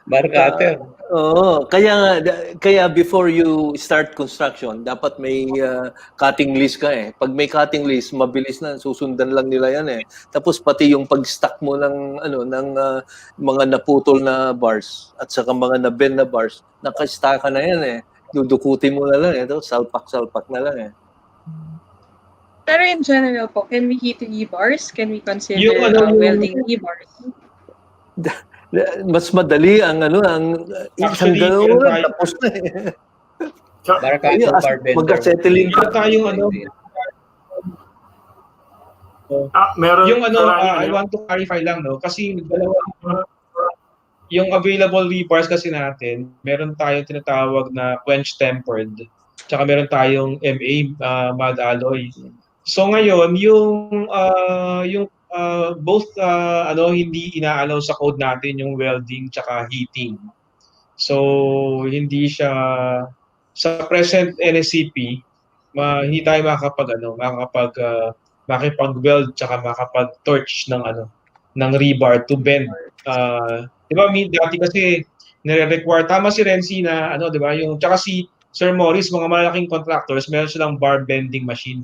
Speaker 6: Bar cutter.
Speaker 5: Oo, kaya before you start construction, dapat may cutting list ka eh. Pag may cutting list, mabilis na, susundan lang nila yan eh. Tapos pati yung pag-stack mo ng mga naputol na bars at saka mga na-bend na bars, naka-stack ka na yan eh. Dudukutin mo na lang eh, salpak-salpak na lang eh.
Speaker 3: Pero in general po, can we heat rebars? Can we consider
Speaker 4: Yung
Speaker 3: welding rebars?
Speaker 5: Mas madali ang isang
Speaker 4: Actually,
Speaker 5: galaw
Speaker 4: meron
Speaker 5: lang,
Speaker 4: tayo-
Speaker 5: tapos na eh.
Speaker 6: Bar cutter, bar bender.
Speaker 5: Mag-settling
Speaker 4: Meron tayong
Speaker 2: Meron.
Speaker 4: Yung I want to clarify lang, no? Kasi yung available rebars kasi natin, meron tayong tinatawag na quench tempered, tsaka meron tayong MA mud alloy. So ngayon, yung both hindi inaalaw sa code natin yung welding tsaka heating. So hindi siya sa present NSCP, hindi tayo makakapag-weld tsaka makapag-torch ng rebar to bend. Di ba, dati kasi nire-require, tama si Renzi na di ba, yung tsaka si Sir Morris, mga malaking contractors, meron silang bar bending machine.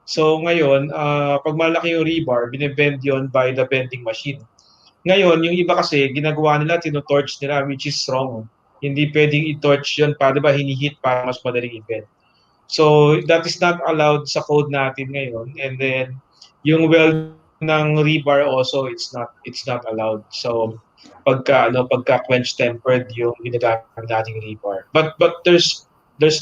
Speaker 4: So ngayon, pag malaki yung rebar, binibend yon by the bending machine. Ngayon, yung iba kasi, ginagawa nila, tino-torch nila, which is wrong. Hindi pwedeng i-torch yun para, di ba, hinihit para mas madaling i-bend. So, that is not allowed sa code natin ngayon. And then, yung weld ng rebar also, it's not allowed. So, pagka quench tempered yung ginagamit nating rebar. But there's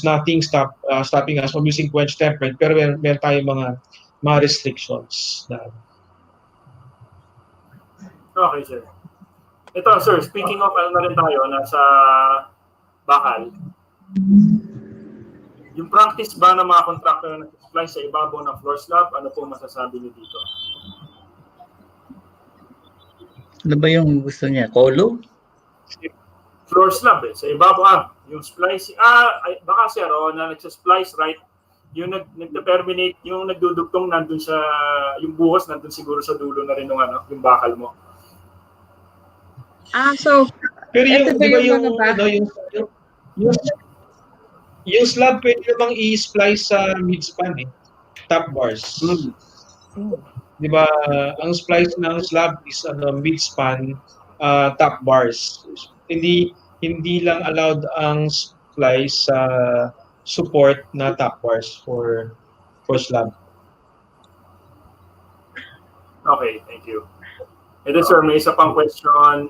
Speaker 4: nothing stopping us from using quench tempered, pero meron tayong mga restrictions na.
Speaker 2: Okay, sir. Ito, sir, speaking of na rin tayo, nasa bakal. Yung practice ba ng mga contractor na nag-supply sa ibabaw ng floor slab, ano po masasabi niyo dito?
Speaker 6: Ano ba yung gusto niya? Kolo?
Speaker 2: Floor slab sa ibabaw yung splice baka sir na nagsa-splice right yung nagde-terminate yung nagdudugtong nandun sa yung buhos nandun siguro sa dulo na rin ng yung bakal mo.
Speaker 3: So
Speaker 4: Pero yung
Speaker 3: ito
Speaker 4: di ba yung slab pwede namang i-splice sa midspan top bars. Di ba ang splice ng slab is midspan top bars. Hindi lang allowed ang splice sa support na top bars for slab.
Speaker 2: Okay, thank you. Ito sir, may isa pang question.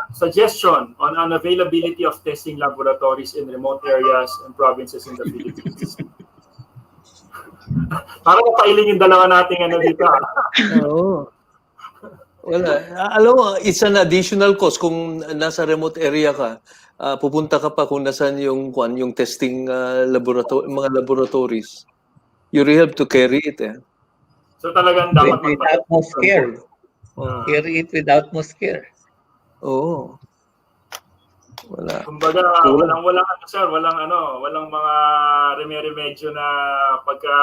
Speaker 2: Suggestion on unavailability of testing laboratories in remote areas and provinces in the Philippines. Para mapailing yung dalawa nating dito.
Speaker 5: Oo. Wala. Alam mo, it's an additional cost kung nasa remote area ka. Pupunta ka pa kung nasaan yung testing mga laboratories. You really have to carry it
Speaker 2: So talagang dapat
Speaker 6: Without most care. Carry it without most care.
Speaker 5: Oo. Wala.
Speaker 2: Kumbaga, walang mga remedyo na pagka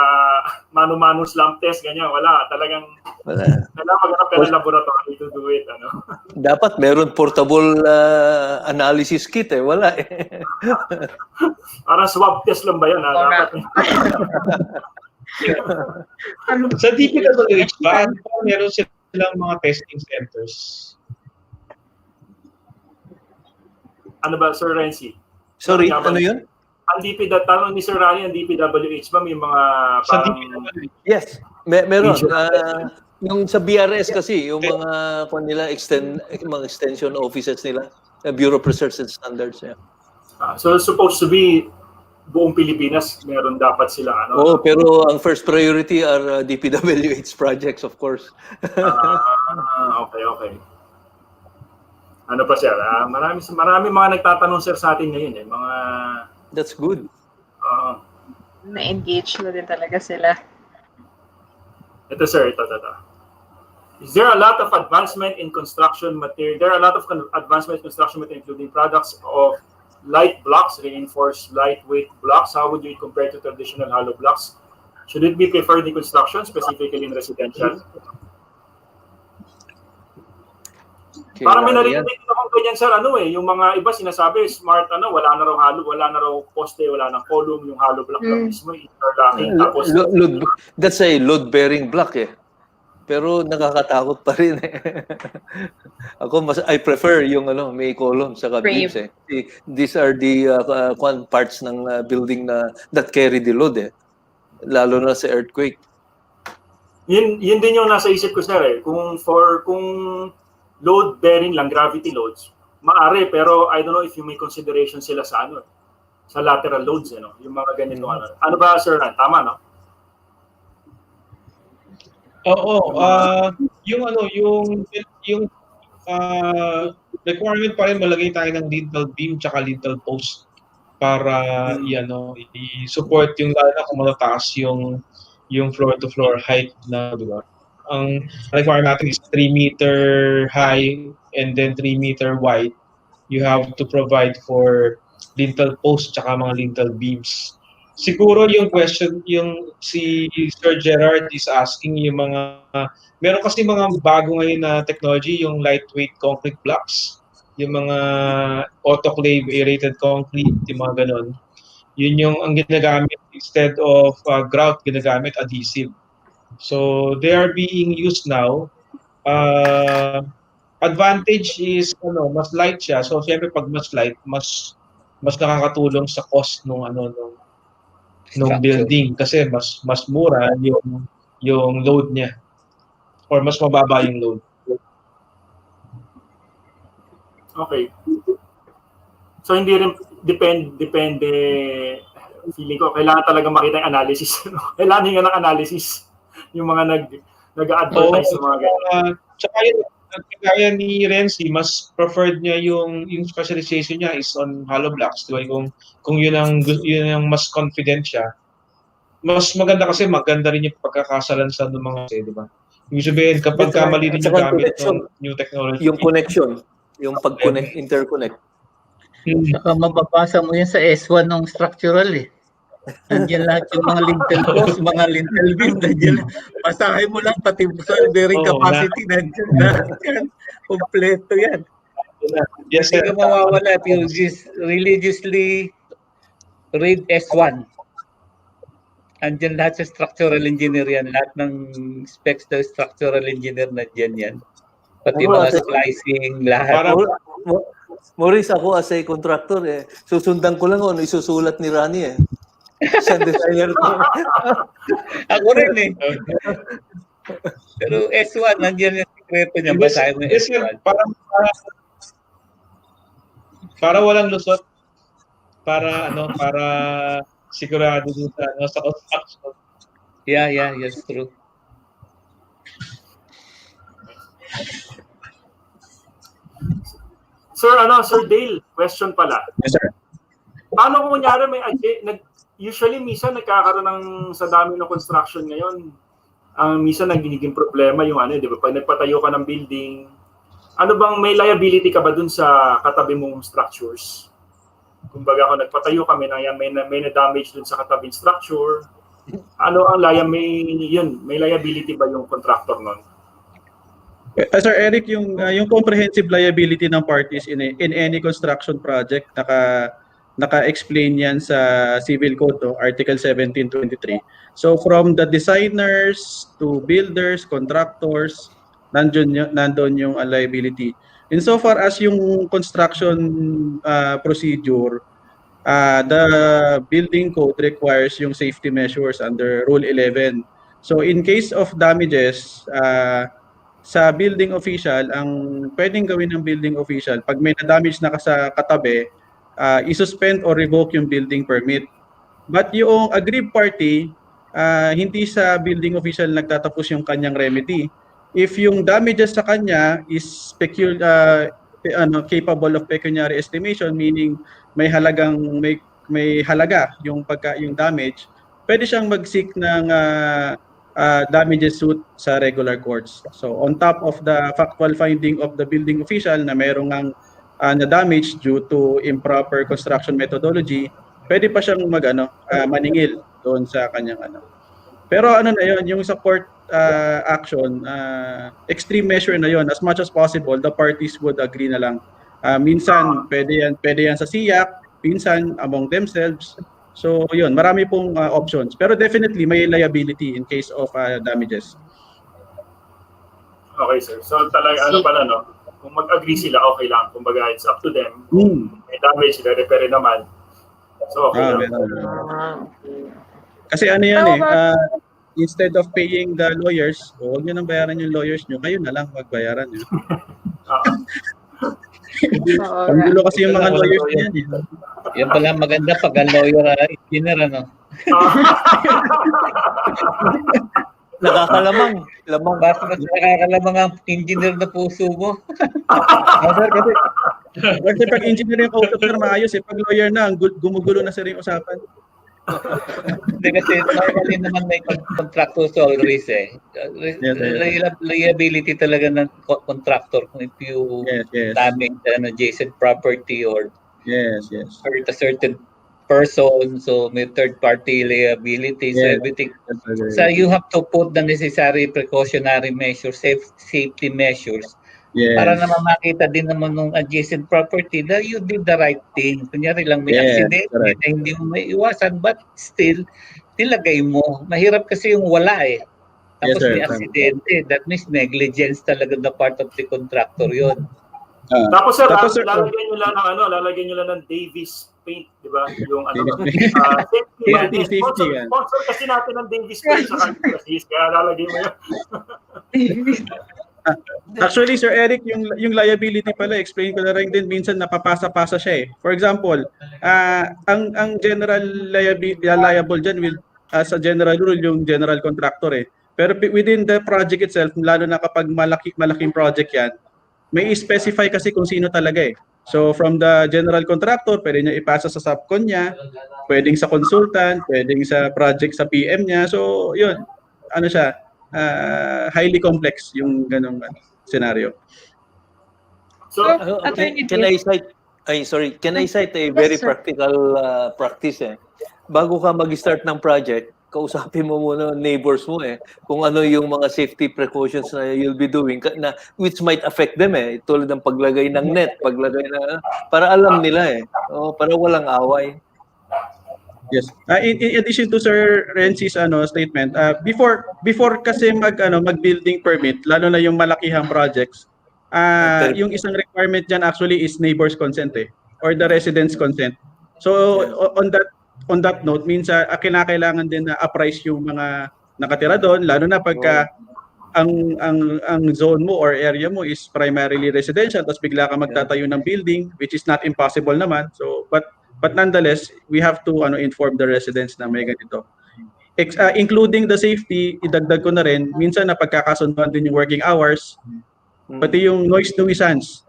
Speaker 2: mano-mano slump test, ganyan, wala. Talagang, kailangan maghanap ka ng laboratory to do it,
Speaker 5: Dapat meron portable analysis kit wala
Speaker 2: Parang swab test lang ba yan, dapat.
Speaker 4: Sa DPWH ba, meron silang mga testing centers?
Speaker 2: Ano ba, Sir Renzi?
Speaker 5: Sorry, ano yun?
Speaker 2: Tanong ni Sir Rani, ang DPWH ba may mga parang...
Speaker 5: Yes, meron. Yung sa BRS kasi, yung mga mga extension offices nila, Bureau of Research and Standards.
Speaker 2: So supposed to be buong Pilipinas, meron dapat sila.
Speaker 5: Pero ang first priority are DPWH projects, of course.
Speaker 2: Okay. Ano pa sir? Marami mga nagtatanong sir sa atin ngayon mga
Speaker 5: That's good.
Speaker 3: Na-engage na din talaga sila.
Speaker 2: Ito sir, ito. Is there a lot of advancement in construction material? There are a lot of advancement in construction material, including products of light blocks, reinforced lightweight blocks. How would you compare to traditional hollow blocks? Should it be preferred in construction, specifically in residential?
Speaker 5: Okay,
Speaker 2: Parang may
Speaker 5: Rani,
Speaker 2: narinig akong ganyan sir, yung mga iba sinasabi, smart wala na raw hollow, wala na raw poste, wala na column, yung hollow block lang mismo, interlocking, tapos
Speaker 5: that's a load-bearing block eh. Pero nakakatakot pa rin eh. I prefer yung may column sa beams eh. These are the parts ng building that carry the load eh. Lalo na sa earthquake.
Speaker 2: Yun din yung nasa isip ko sir eh. Kung load bearing lang, gravity loads, maari, pero I don't know if you may consideration sila sa sa lateral loads yung mga ganito Ano ba sir? Tama no?
Speaker 4: Oo, yung requirement pa rin malagay tayo ng lintel beam tsaka lintel post para i-support yung lalo na kung matataas yung floor to floor height na lugar. Ang requirement natin is 3 meter high and then 3 meter wide. You have to provide for lintel post tsaka mga lintel beams. Siguro yung question, yung si Sir Gerard is asking yung meron kasi mga bago ngayon na technology, yung lightweight concrete blocks, yung mga autoclave aerated concrete, yung mga ganon. Yun yung ang ginagamit instead of grout, ginagamit adhesive. So they are being used now. Advantage is mas light siya. So syempre pag mas light, mas nakakatulong sa cost nung building kasi mas mura yung load niya or mas mababa yung load.
Speaker 2: Okay. So hindi rin depende feeling ko kailangan talaga makita yung analysis. Kailangan nga ng analysis yung mga nag-advertise ng mga ganyan.
Speaker 4: Tsaka kaya ni Renzi, mas preferred niya yung specialization niya is on hollow blocks. Diba? Kung yun ang mas confident siya, mas maganda kasi maganda rin yung pagkakasalansan ng mga di ba? Ibig sabihin, kapag mali rin yung gamit ng new technology.
Speaker 5: Yung connection, yung pag-connect, interconnect.
Speaker 6: Saka mababasa mo yan sa S1 ng structural eh. Nandiyan lahat yung mga lintel post, mga lintel beam, nandiyan. Basahin mo lang pati soil bearing capacity, nandiyan lahat yan. Kompleto yan.
Speaker 4: Yes, sir.
Speaker 6: Hindi ka mawawala if you just religiously read S1. Nandiyan lahat sa structural engineer yan. Lahat ng specs ng structural engineer nandiyan yan. Pati mga splicing, lahat.
Speaker 5: Maurice, ako as a contractor susundan ko lang kung ano isusulat ni Rani Siya designer ko.
Speaker 6: Ako rin eh. Pero S1, nandiyan yung sekreto niya. Basahin mo S1.
Speaker 4: Para walang lusot. Para sigurado din sa construction.
Speaker 6: Yeah, yes, true.
Speaker 2: Sir Dale, question pala.
Speaker 7: Yes, sir.
Speaker 2: Paano kung kunyari usually minsan nagkakaroon sa dami ng construction ngayon, minsan nagiging problema yung di ba? Pag nagpatayo ka ng building, may liability ka ba dun sa katabi mong structures? Kumbaga kung nagpatayo kami may na-damage dun sa katabing structure, may liability ba yung contractor nun?
Speaker 7: Sir Eric, yung comprehensive liability ng parties in any construction project, naka-explain yan sa Civil Code, Article 1723. So from the designers to builders, contractors, nandun yung liability. Insofar as yung construction procedure, the building code requires yung safety measures under Rule 11. So in case of damages, sa building official, ang pwedeng gawin ng building official, pag may na-damage na sa katabi, isuspend or revoke yung building permit. But yung aggrieved party, hindi sa building official nagtatapos yung kanyang remedy. If yung damages sa kanya is capable of pecuniary estimation, meaning may may halaga yung damage, pwede siyang mag-seek ng damages suit sa regular courts. So on top of the factual finding of the building official na mayroong na damage due to improper construction methodology, pwede pa siyang maningil doon sa kanyang Pero na yun, yung sa court action, extreme measure na yun. As much as possible, the parties would agree na lang. Minsan, pwede yan sa SIAC, minsan among themselves. So, yun, marami pong options. Pero definitely, may liability in case of damages.
Speaker 2: Okay, sir. So, talaga, kung mag-agree sila, okay lang. Kumbaga, it's up to them. May damage, repair naman. So, okay lang.
Speaker 7: Kasi yan instead of paying the lawyers, huwag nyo nang bayaran yung lawyers nyo, kayo na lang magbayaran nyo. Panggulo kasi yung mga lawyers nyo yan.
Speaker 6: Yan pala maganda pag ang lawyer engineer,
Speaker 5: Nakakalamang.
Speaker 6: Basta nakakalamang ang engineer na puso mo.
Speaker 7: Kasi pag engineer yung kausap sir, maayos pag lawyer na, gumugulo na sir yung usapan.
Speaker 6: Hindi kasi normally naman may contractor always liability talaga ng contractor kung if you damage an adjacent property or hurt a certain person, so may third party liability, so everything. So you have to put the necessary precautionary measures, safety measures. Para naman makita din naman ng adjacent property that you did the right thing. Kunyari lang may accident, hindi mo may iwasan, but still, nilagay mo. Mahirap kasi yung wala Tapos may aksidente. That means negligence talaga the part of the contractor yon.
Speaker 2: Tapos sir, lalagyan nyo lang ng Davis paint, di ba? Yung safety. Sponsor kasi natin ng Davis paint sa kanila. Kaya lalagyan mo yun.
Speaker 7: Actually, Sir Eric, yung liability pala, explain ko na rin din, minsan napapasa-pasa siya For example, ang general liable dyan will, as a general rule, yung general contractor Pero within the project itself, lalo na kapag malaking project yan, may specify kasi kung sino talaga So from the general contractor, pwede niya ipasa sa subcon niya, pwedeng sa consultant, pwedeng sa project sa PM niya. So yun, siya, highly complex yung ganong scenario.
Speaker 2: So,
Speaker 5: can I cite a very practical practice Bago ka mag-start ng project, kausapin mo muna neighbors mo kung ano yung mga safety precautions na you'll be doing na which might affect them tulad ng paglagay ng net, para alam nila para walang away.
Speaker 7: Yes. In addition to Sir Rencie's statement, before kasi mag-building permit, lalo na yung malakihang projects, yung isang requirement diyan actually is neighbors consent or the residents consent. So on that note, minsan kinakailangan din na apprise yung mga nakatira doon, lalo na pagka ang zone mo or area mo is primarily residential, tapos bigla ka magtatayo ng building, which is not impossible naman. So but nonetheless, we have to inform the residents na may ganito. Including the safety, idagdag ko na rin, minsan na pagkakasunduan din yung working hours, pati yung noise nuisance.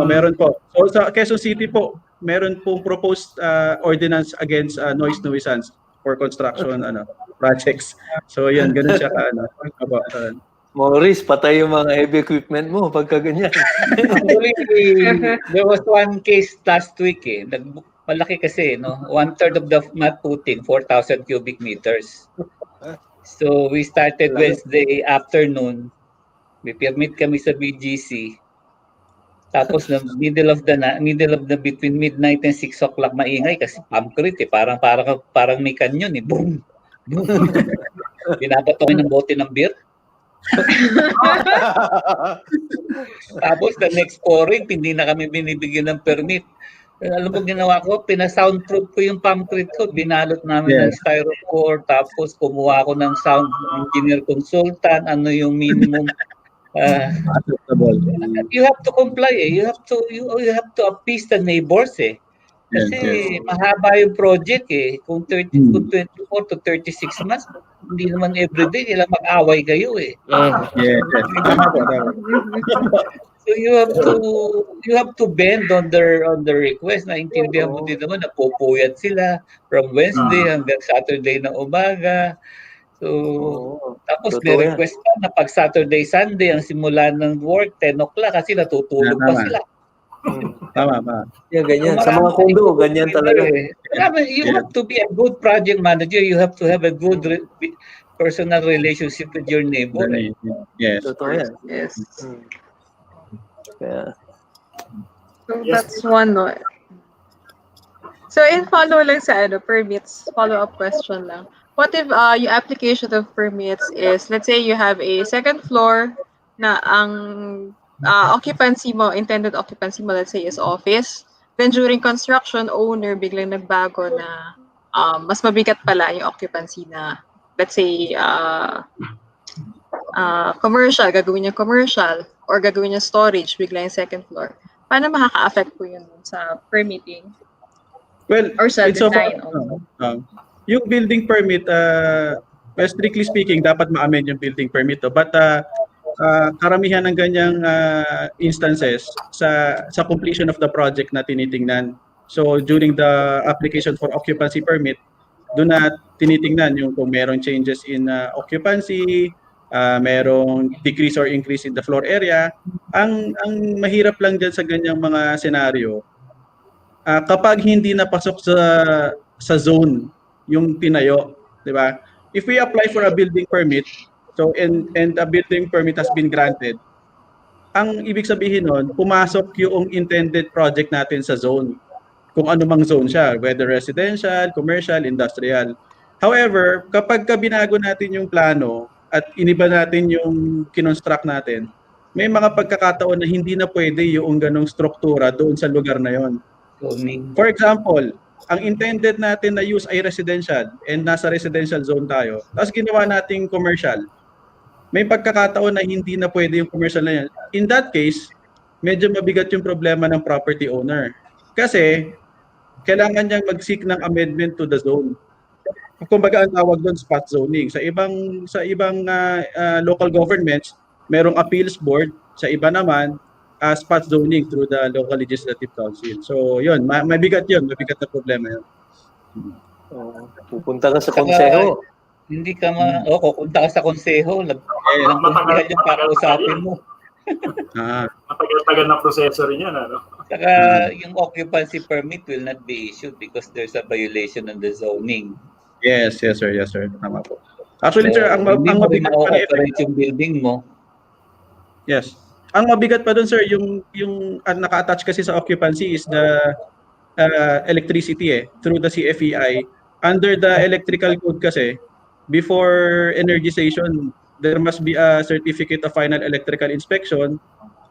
Speaker 7: Meron po. So sa Quezon City po, meron pong proposed ordinance against noise nuisance for construction projects. So yan, ganun siya
Speaker 5: Maurice, patay yung mga heavy equipment mo pagka ganyan.
Speaker 6: Actually, there was one case last week malaki kasi 1/3 of the mat putting 4,000 cubic meters. So we started Wednesday afternoon. May permit kami sa BGC. Tapos na middle of the between midnight and 6 o'clock maingay kasi concrete parang may kanyon boom. Boom. Binabato ng bote ng beer. Tapos the next pouring, hindi na kami binibigyan ng permit. Alam mo ginawa ko, pina-soundproof ko yung concrete ko, binalot namin ng styrofoam, tapos kumuha ko ng sound engineer consultant, ano yung minimum. You have to comply you have to appease the neighbors Kasi
Speaker 7: Yes.
Speaker 6: mahaba yung project eh. Kung 24 to 36 months, hindi naman everyday nila mag-away kayo eh.
Speaker 7: Yes. Tama po.
Speaker 6: So you have to bend on their request. Naintindihan mo din naman na pupuyat sila from Wednesday hanggang Saturday na umaga. So tapos may
Speaker 5: Totoo yan.
Speaker 6: request pa na pag Saturday, Sunday ang simula ng work 10 o'clock kasi natutulog pa
Speaker 7: Tama.
Speaker 6: sila.
Speaker 7: Tama.
Speaker 5: Yan, ganyan.
Speaker 6: So,
Speaker 5: Sa mga
Speaker 6: marami
Speaker 5: kondo,
Speaker 6: tayong
Speaker 5: ganyan talaga.
Speaker 6: You have to be a good project manager. You have to have a good personal relationship with your neighbor. Eh.
Speaker 7: Yes.
Speaker 5: Totoo yan.
Speaker 3: Yes.
Speaker 5: Kaya,
Speaker 3: So that's one, no? So in follow lang sa permits, follow-up question lang. What if your application of permits is, let's say you have a second floor na ang occupancy mo, intended occupancy mo, let's say is office. Then during construction, owner biglang nagbago na mas mabigat pala yung occupancy na, let's say, commercial, gagawin niya commercial, or gagawin niya storage, bigla yung second floor. Paano makaka-affect po yun sa permitting?
Speaker 7: Well,
Speaker 3: Or sa
Speaker 7: it's of
Speaker 3: design
Speaker 7: yung building permit, well, strictly speaking, dapat ma-amend yung building permit to. But karamihan ng ganyang instances sa completion of the project na tinitingnan. So during the application for occupancy permit, doon na tinitingnan yung kung merong changes in occupancy, merong decrease or increase in the floor area. Ang mahirap lang dyan sa ganyang mga senaryo, kapag hindi napasok sa zone yung tinayo, di ba? If we apply for a building permit, so and a building permit has been granted, ang ibig sabihin nun, pumasok yung intended project natin sa zone. Kung ano mang zone siya, whether residential, commercial, industrial. However, kapag binago natin yung plano at iniba natin yung kinonstruct natin, may mga pagkakataon na hindi na pwede yung ganong struktura doon sa lugar na yon. For example, ang intended natin na use ay residential and nasa residential zone tayo, tapos ginawa nating commercial. May pagkakataon na hindi na pwede yung commercial na yan. In that case, medyo mabigat yung problema ng property owner. Kasi, kailangan niyang mag-seek ng amendment to the zone. Kumbaga ang tawag doon spot zoning. Sa ibang local governments, merong appeals board. Sa iba naman, spot zoning through the local legislative council. So, yun, mabigat yun. Mabigat na problema yun.
Speaker 5: pupunta ka sa konseho.
Speaker 6: Hindi ka kukunta ka sa konseho. Matagal yung kakausapin mo.
Speaker 2: Matagal-tagal na proseso rin yan.
Speaker 6: Saka yung occupancy permit will not be issued because there's a violation of the zoning.
Speaker 7: Yes, sir. Tama po. Actually, sir, ang mabigat pa na
Speaker 6: yung building mo.
Speaker 7: Yes. Ang mabigat pa doon, sir, yung naka-attach kasi sa occupancy is the electricity through the CFEI. Under the electrical code kasi, before energization, there must be a certificate of final electrical inspection,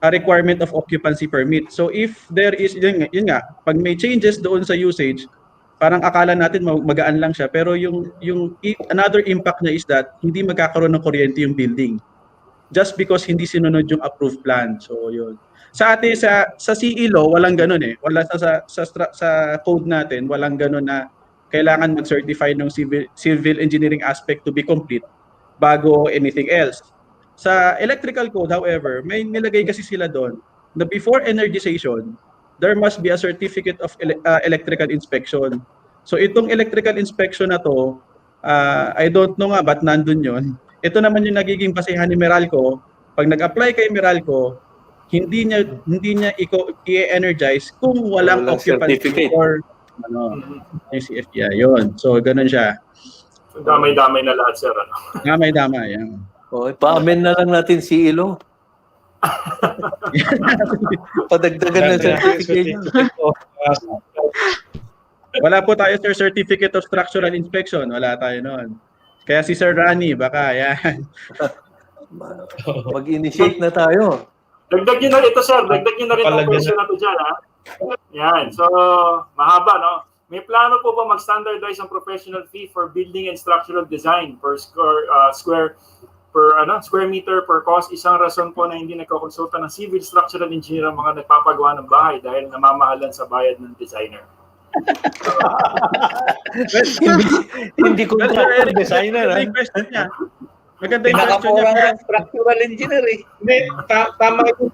Speaker 7: a requirement of occupancy permit. So if there is, yun nga, pag may changes doon sa usage, parang akala natin magaan lang siya, pero yung another impact niya is that hindi magkakaroon ng kuryente yung building just because hindi sinunod yung approved plan. So yun. Sa atin sa CE law walang ganoon Wala sa code natin, walang ganoon na kailangan mag-certify ng civil engineering aspect to be complete bago anything else. Sa electrical code, however, may nilagay kasi sila doon na before energization, there must be a certificate of electrical inspection. So itong electrical inspection na to, I don't know nga ba't nandun yun. Ito naman yung nagiging basehan ni Meralco. Pag nag-apply kay Meralco, hindi niya i-energize kung walang occupancy or yung CFEI. Yun. So ganun siya.
Speaker 2: Damay-damay na lahat, sir.
Speaker 7: Damay-damay. Yan.
Speaker 5: Pa-amen na lang natin si Ilo. Padagdagan ng certification.
Speaker 7: Wala po tayo, sir, certificate of structural inspection. Wala tayo noon. Kaya si Sir Rani, baka yan.
Speaker 5: Mag-initiate na tayo.
Speaker 2: Dagdag nyo na ito, sir. Dagdag nyo na rin ang question na ito dyan. Yan. So, mahaba, no? May plano po ba mag-standardize ang professional fee for building and structural design per square meter per cost? Isang rason po na hindi nagkokonsulta ng civil structural engineer ang mga nagpapagawa ng bahay dahil namamahalan sa bayad ng designer.
Speaker 5: Hindi contractor designer.
Speaker 7: Maganda yung question niya. Maganda yung question niya.
Speaker 6: Pinakamura ng structural engineer eh.
Speaker 4: Hindi, tama yung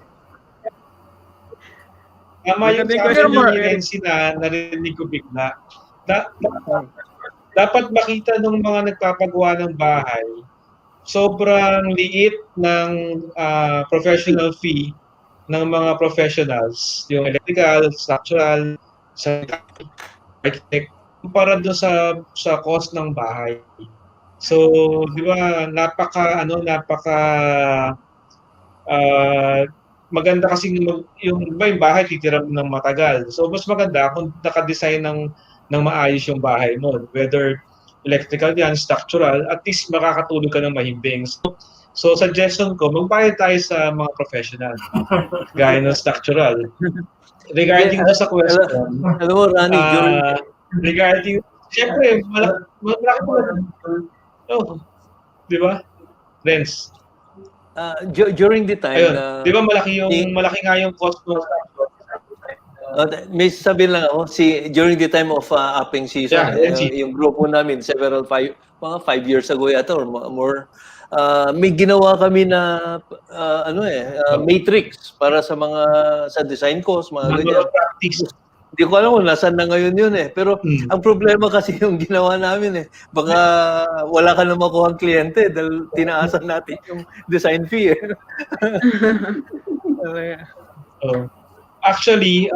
Speaker 7: Maganda yung
Speaker 4: sabi
Speaker 7: question
Speaker 4: ni
Speaker 7: mo,
Speaker 4: Nancy na narinig ko bigla. Dapat makita ng mga nagpapagawa ng bahay, sobrang liit ng professional fee ng mga professionals, yung electrical, structural, architect, kumpara doon sa cost ng bahay. So, di ba, napaka maganda kasi yung bahay titira mo ng matagal. So, mas maganda kung naka-design ng maayos yung bahay mo. Whether electrical yan, structural, at least makakatulog ka ng mahimbing. So suggestion ko, magbayad tayo sa mga professional, gaya ng structural. Regarding doon sa question,
Speaker 5: Alam mo, Rani,
Speaker 4: regarding, siyempre, malaki po. Oh, di ba? Renz.
Speaker 5: during the time
Speaker 4: Ayun, di ba malaki nga yung cost ng
Speaker 5: may sabihin lang ako, during the time of upping season, yung grupo namin, mga 5 years ago yata or more, may ginawa kami na matrix para sa design course, mga ganyan. Hindi ko alam kung nasaan na ngayon yun eh. Pero ang problema kasi yung ginawa namin eh, baka wala ka na makuha ang kliyente dahil tinaasan natin yung design fee eh.
Speaker 4: Actually,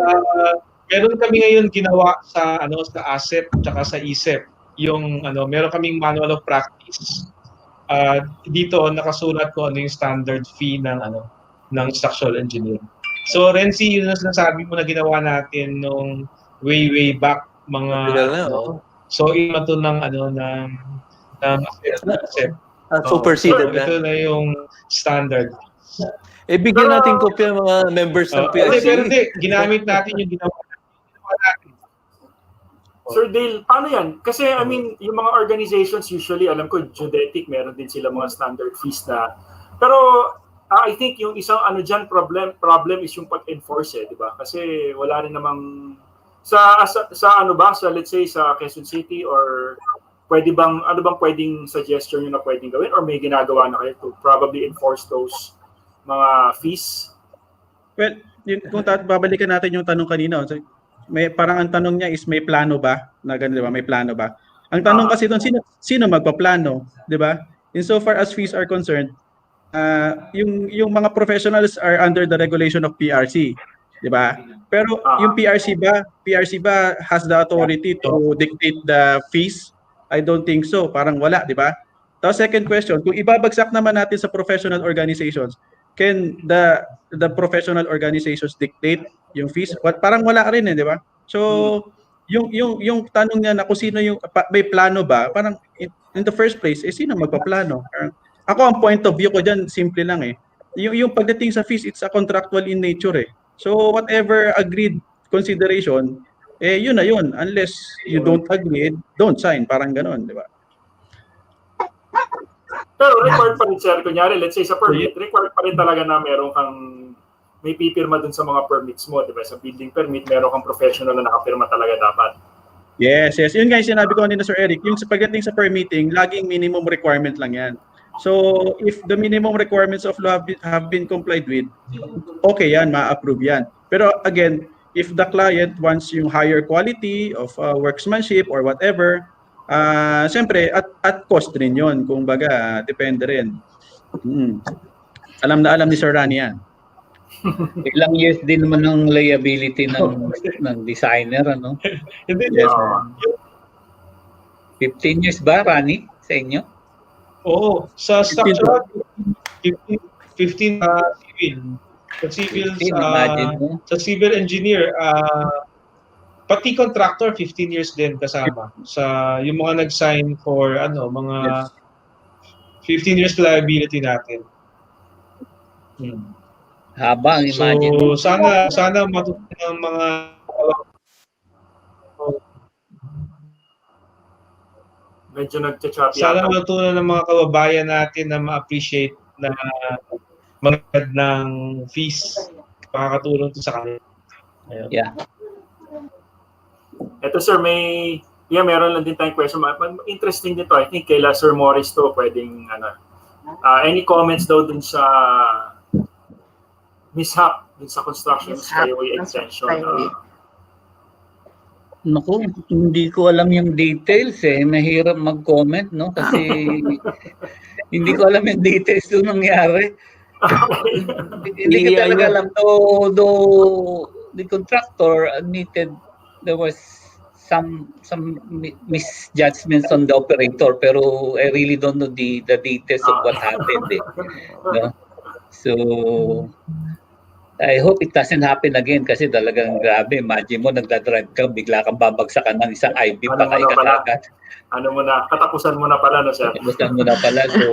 Speaker 4: meron kami ngayon ginawa sa asset tsaka sa ISEP. Yung meron kaming manual of practice. Dito nakasulat ko ano yung standard fee ng structural engineer. So Renzi, yun ang sinasabi mo na ginawa natin nung way back mga so ito ng asset.
Speaker 5: Superseded na.
Speaker 4: Ito na yung standard.
Speaker 5: Bigyan natin kopya ng mga members ng PICE.
Speaker 4: Pero ginamit natin yung ginawa natin.
Speaker 2: Sir Dale, paano yan? Kasi I mean, yung mga organizations usually, alam ko, geodetic, meron din sila mga standard fees na. Pero I think yung isang problem is yung pag-enforce di ba? Kasi wala rin namang sa let's say sa Quezon City or ano bang pwedeng suggestion yun na pwedeng gawin or may ginagawa na kayo to probably enforce those mga fees?
Speaker 7: Well, kung babalikan natin yung tanong kanina, parang ang tanong niya is may plano ba? Na ganun, di ba? May plano ba? Ang tanong kasi doon, sino magpaplano, di ba? Insofar as fees are concerned, yung mga professionals are under the regulation of PRC, di ba? Pero yung PRC ba has the authority to dictate the fees? I don't think so. Parang wala, di ba? Tapos second question, kung ibabagsak naman natin sa professional organizations, can the professional organizations dictate yung fees? Parang wala rin di ba? So, yung tanong niya na kung sino yung may plano ba, parang in the first place, sino magpaplano? Ako ang point of view ko diyan simple lang yung pagdating sa fees, it's a contractual in nature So, whatever agreed consideration, yun na yun. Unless you don't agree, don't sign. Parang ganon, di ba?
Speaker 2: Pero required pa rin, sir. Kunyari, let's say sa permit, required pa rin talaga na meron kang may pipirma dun sa mga permits mo, di ba? Sa building permit, meron kang professional na nakapirma talaga dapat.
Speaker 7: Yes. Yun guys, sinabi ko kanina, Sir Eric, yung pagdating sa permitting, laging minimum requirement lang yan. So, if the minimum requirements of law have been complied with, okay yan, ma-approve yan. Pero again, if the client wants yung higher quality of workmanship or whatever, siyempre, at cost rin yun. Kung baga, depende rin. Alam na alam ni Sir Rani yan.
Speaker 6: Ilang years din naman ng liability ng designer, ano?
Speaker 7: Yes, sir.
Speaker 6: 15 years ba, Rani, sa inyo?
Speaker 4: Oo. Sa structural, 15 civil. Sa civil, sa civil engineer, pati contractor 15 years din kasama sa yung mga nag-sign for mga 15 years liability natin.
Speaker 6: Habang imagine.
Speaker 4: So sana matutunan ng mga
Speaker 2: medyo nagcha-choppy.
Speaker 4: Sana matutunan ng mga kababayan natin na ma-appreciate na magad ng fees. Makakatulong to sa kanila.
Speaker 6: Yeah.
Speaker 2: Ito sir, meron lang din tayong question. Interesting din to. I think kaila Sir Morris to pwedeng any comments daw dun sa mishap dun sa construction skyway extension?
Speaker 6: Naku, hindi ko alam yung details eh. Mahirap mag-comment, no? Kasi hindi ko alam yung details doon nangyari. Hindi ko talaga alam. Though the contractor admitted there was some misjudgments on the operator, pero I really don't know the details of what happened. No? So I hope it doesn't happen again kasi talagang grabe. Imagine mo, nagdadrive ka, bigla kang babagsakan ng isang IV pa kay kagad.
Speaker 2: Katapusan mo na pala, no, sir?
Speaker 6: Katapusan mo na pala. So,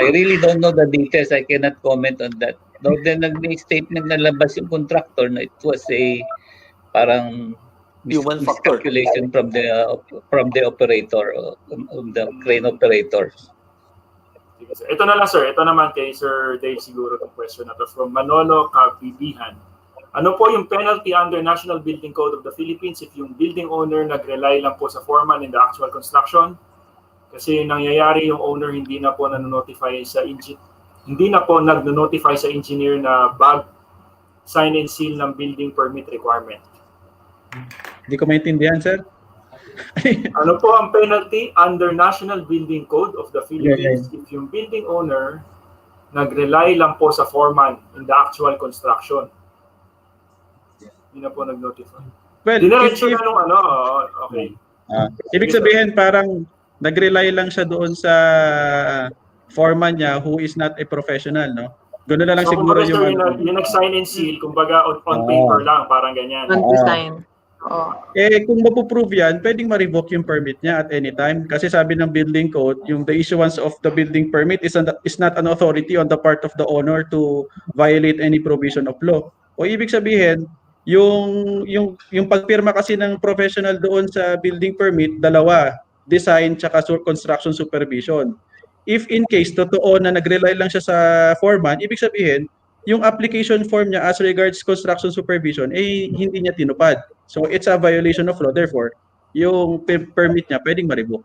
Speaker 6: I really don't know the details. I cannot comment on that. Though then, nag-statement na labas yung contractor na it was a parang
Speaker 5: human factor
Speaker 6: miscalculation from the operator, the crane operator.
Speaker 2: Ito na lang sir, ito naman kay Sir Dave siguro itong question na to from Manolo Kabibihan. Ano po yung penalty under National Building Code of the Philippines if yung building owner nag-rely lang po sa foreman in the actual construction? Kasi nangyayari yung owner hindi na po nag-notify sa engineer na bag sign and seal ng building permit requirement.
Speaker 7: Hindi ko maintindihan, sir.
Speaker 2: Ano po ang penalty under National Building Code of the Philippines if yung building owner nag-rely lang po sa foreman in the actual construction? Hindi na po nag-notify.
Speaker 7: Well,
Speaker 2: Dinerecho na nung okay.
Speaker 7: Ibig sabihin parang nag-rely lang siya doon sa foreman niya who is not a professional, no? Ganoon na lang
Speaker 2: So,
Speaker 7: siguro yung
Speaker 2: nag-sign and seal, kumbaga on paper lang, parang ganyan.
Speaker 3: On design.
Speaker 7: Kung mapuprove yan, pwedeng ma-revoke yung permit niya at any time. Kasi sabi ng building code, yung the issuance of the building permit is not an authority on the part of the owner to violate any provision of law. O ibig sabihin, yung pagpirma kasi ng professional doon sa building permit, dalawa, design tsaka construction supervision. If in case totoo na nag-rely lang siya sa foreman, ibig sabihin, yung application form niya as regards construction supervision hindi niya tinupad. So it's a violation of law. Therefore, yung permit niya pwedeng ma-revoke.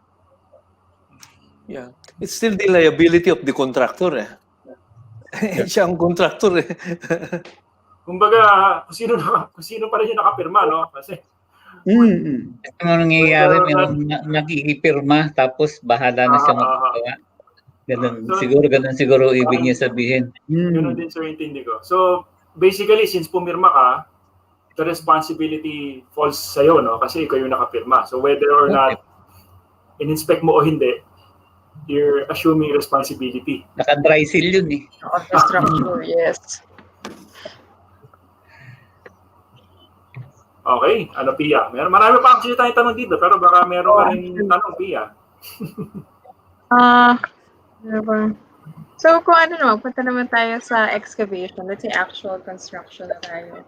Speaker 5: Yeah. It's still the liability of the contractor eh. Siya ang contractor eh.
Speaker 2: Kumbaga, kung sino pa rin yung nakapirma, no? Kasi
Speaker 6: Ito ang nangyayari, nakikipirma tapos bahala na siya magagawa. Ganun siguro ibig niya sabihin.
Speaker 2: Ganun din sir, intindi ko. So, basically, since pumirma ka, the responsibility falls sa'yo, no? Kasi ikaw yung nakapirma. So, whether or not in-inspect mo o hindi, you're assuming responsibility.
Speaker 6: Naka-dry seal yun eh.
Speaker 3: Structure, yes.
Speaker 2: Okay, Pia? Marami pa actually tayong tanong dito, pero baka meron ka rin tanong, Pia.
Speaker 3: So, kung punta naman tayo sa excavation. Let's say actual construction na tayo.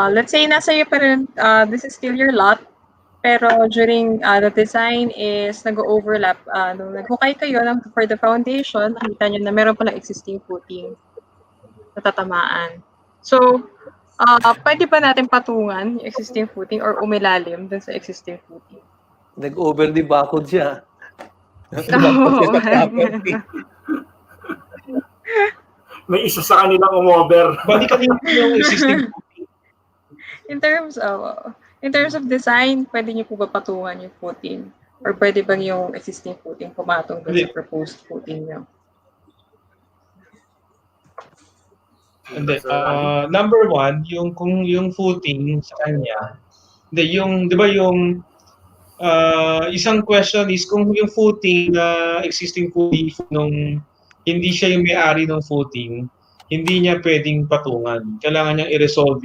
Speaker 3: Let's say nasa iyo pa rin, this is still your lot, pero during the design is nag-overlap. Nung naghukay kayo for the foundation, nakita nyo na meron palang existing footing na tatamaan. So, pwede ba natin patungan yung existing footing or umilalim dun sa existing footing?
Speaker 5: Nag-over the bakod siya.
Speaker 2: May isa sa kanilang umover.
Speaker 4: Balikan yung existing
Speaker 3: In terms of design, pwede niyo po ba patungan yung footing? Or pwede bang yung existing footing pumatong dun sa proposed footing niyo?
Speaker 4: Hindi. Number one, kung yung footing sa kanya, di ba yung isang question is kung yung footing na existing footing nung hindi siya yung may-ari ng footing, hindi niya pwedeng patungan. Kailangan niyang i-resolve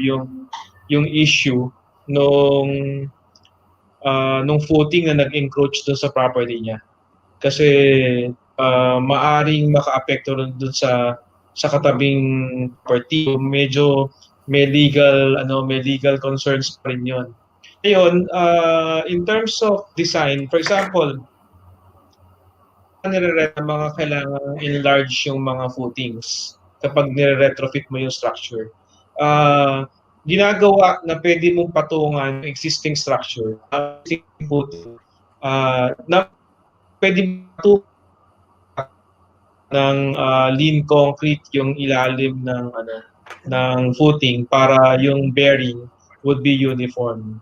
Speaker 4: yung issue nung footing na nag-encroach doon sa property niya. Kasi maaring maka-apekto doon sa katabing party. Medyo may legal concerns pa rin yun. Ngayon, in terms of design, for example, mga kailangan enlarge yung mga footings kapag nire-retrofit mo yung structure. ginagawa na pwede mong patungan yung existing structure, na pwede patungan ng lean concrete yung ilalim ng footing para yung bearing would be uniform.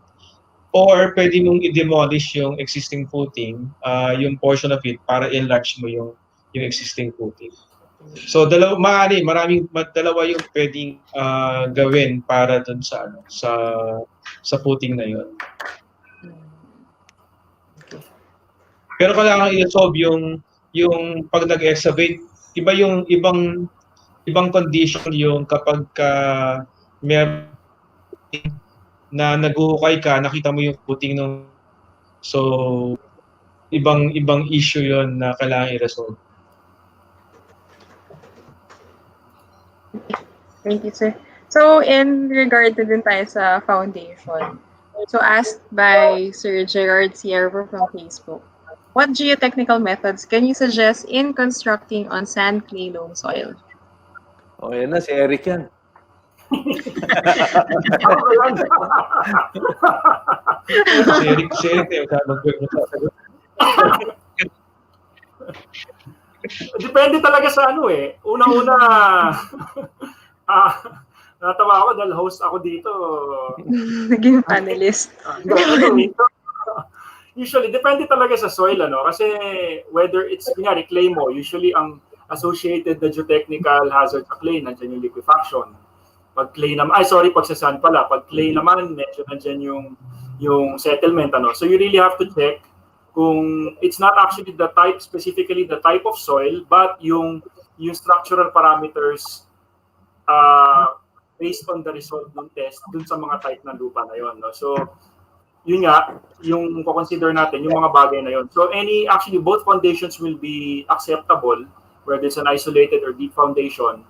Speaker 4: Or pwede mong i-demolish yung existing footing, yung portion of it, para enlarge mo yung existing footing. So dalawa yung pwedeng gawin para dun sa footing na yun. Pero kailangan i-solve yung pag nag-excavate, iba yung ibang condition yung kapag may na naghuhukay ka, nakita mo yung footing ng, so ibang issue yon na kailangan i-resolve.
Speaker 3: Thank you, sir. So, in regard to din tayo sa foundation, so asked by Sir Gerard Siervo from Facebook, what geotechnical methods can you suggest in constructing on sand, clay, loam soil?
Speaker 5: O, yan na, si Eric yan.
Speaker 4: Si Eric,
Speaker 2: Depende talaga sa Unang-una, natawa ako dahil host ako dito.
Speaker 3: Naging panelist.
Speaker 2: Usually, depende talaga sa soil, Kasi whether it's, kunyari, clay mo, usually ang associated na geotechnical hazard sa clay, nandiyan yung liquefaction. Pag clay naman, pag sa sand pala, pag clay naman, medyo nandiyan yung settlement, So you really have to check kung it's not actually specifically the type of soil, but yung structural parameters based on the result ng test dun sa mga type ng lupa na yon, So yun nga, yung consider natin yung mga bagay na yon. So actually both foundations will be acceptable, whether it's an isolated or deep foundation.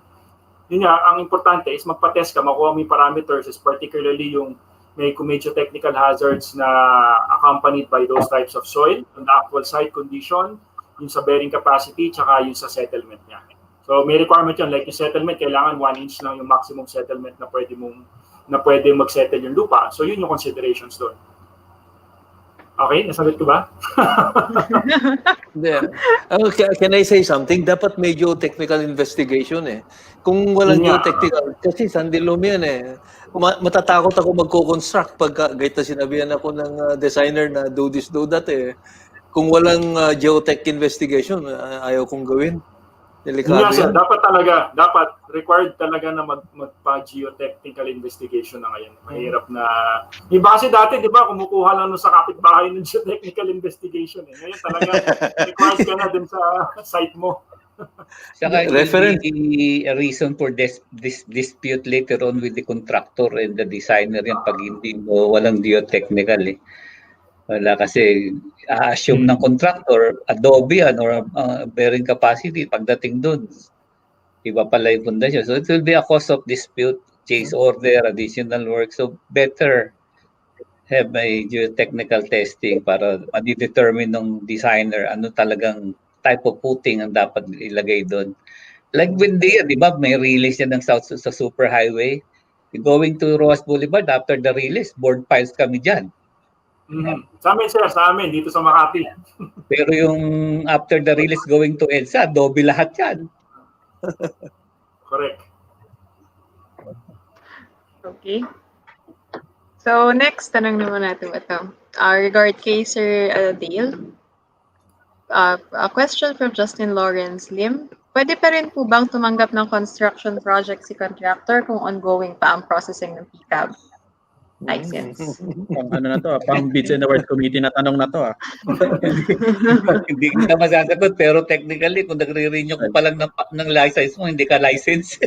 Speaker 2: Yun nga, ang importante is magpa-test ka, makuha mo yung parameters, is particularly yung medyo technical hazards na accompanied by those types of soil, yung actual site condition, yung sa bearing capacity, tsaka yung sa settlement niya. So may requirement yun, like yung settlement, kailangan 1 inch lang yung maximum settlement na pwede mag-settle yung lupa. So yun yung considerations doon. Okay, nasagot ko ba?
Speaker 5: Can I say something? Dapat may geotechnical investigation Kung walang geotechnical, kasi sandilom yan Matatakot ako magko-construct pagka gaita sinabihan ako ng designer na do this, do that Kung walang geotech investigation, ayaw kong gawin. Delikado yan.
Speaker 2: Dapat required talaga na magpa-geotechnical investigation na ngayon. Mahirap na. Iba kasi dati, di ba, kumukuha lang sa kapitbahay ng geotechnical investigation Ngayon talaga, required ka na dun sa site mo.
Speaker 6: Saka a reason for this dispute later on with the contractor and the designer yan pag hindi mo walang geotechnical Wala kasi assume ng contractor adobe or bearing capacity pagdating doon. Iba pala yung pundasyon. So it will be a cause of dispute, chase order, additional work. So better have a geotechnical testing para ma-determine ng designer ano talagang type of footing ang dapat ilagay doon. Like when di ba, may release yan ng south sa superhighway. Going to Roas Boulevard, after the release, board piles kami dyan.
Speaker 2: Sa amin, sir, dito sa Makati.
Speaker 6: Pero yung after the release going to EDSA, dobe lahat yan.
Speaker 2: Correct.
Speaker 3: Okay. So next, tanong naman natin ito. Regard kay Sir Dale. A question from Justin Lawrence Lim. Pwede pa rin po bang tumanggap ng construction project si contractor kung ongoing pa ang processing ng PCAB license?
Speaker 7: Pang Bids and Award Committee na tanong na to
Speaker 6: Hindi ka masasagot, pero technically, kung nagre-renew ko pa lang ng license mo, hindi ka license.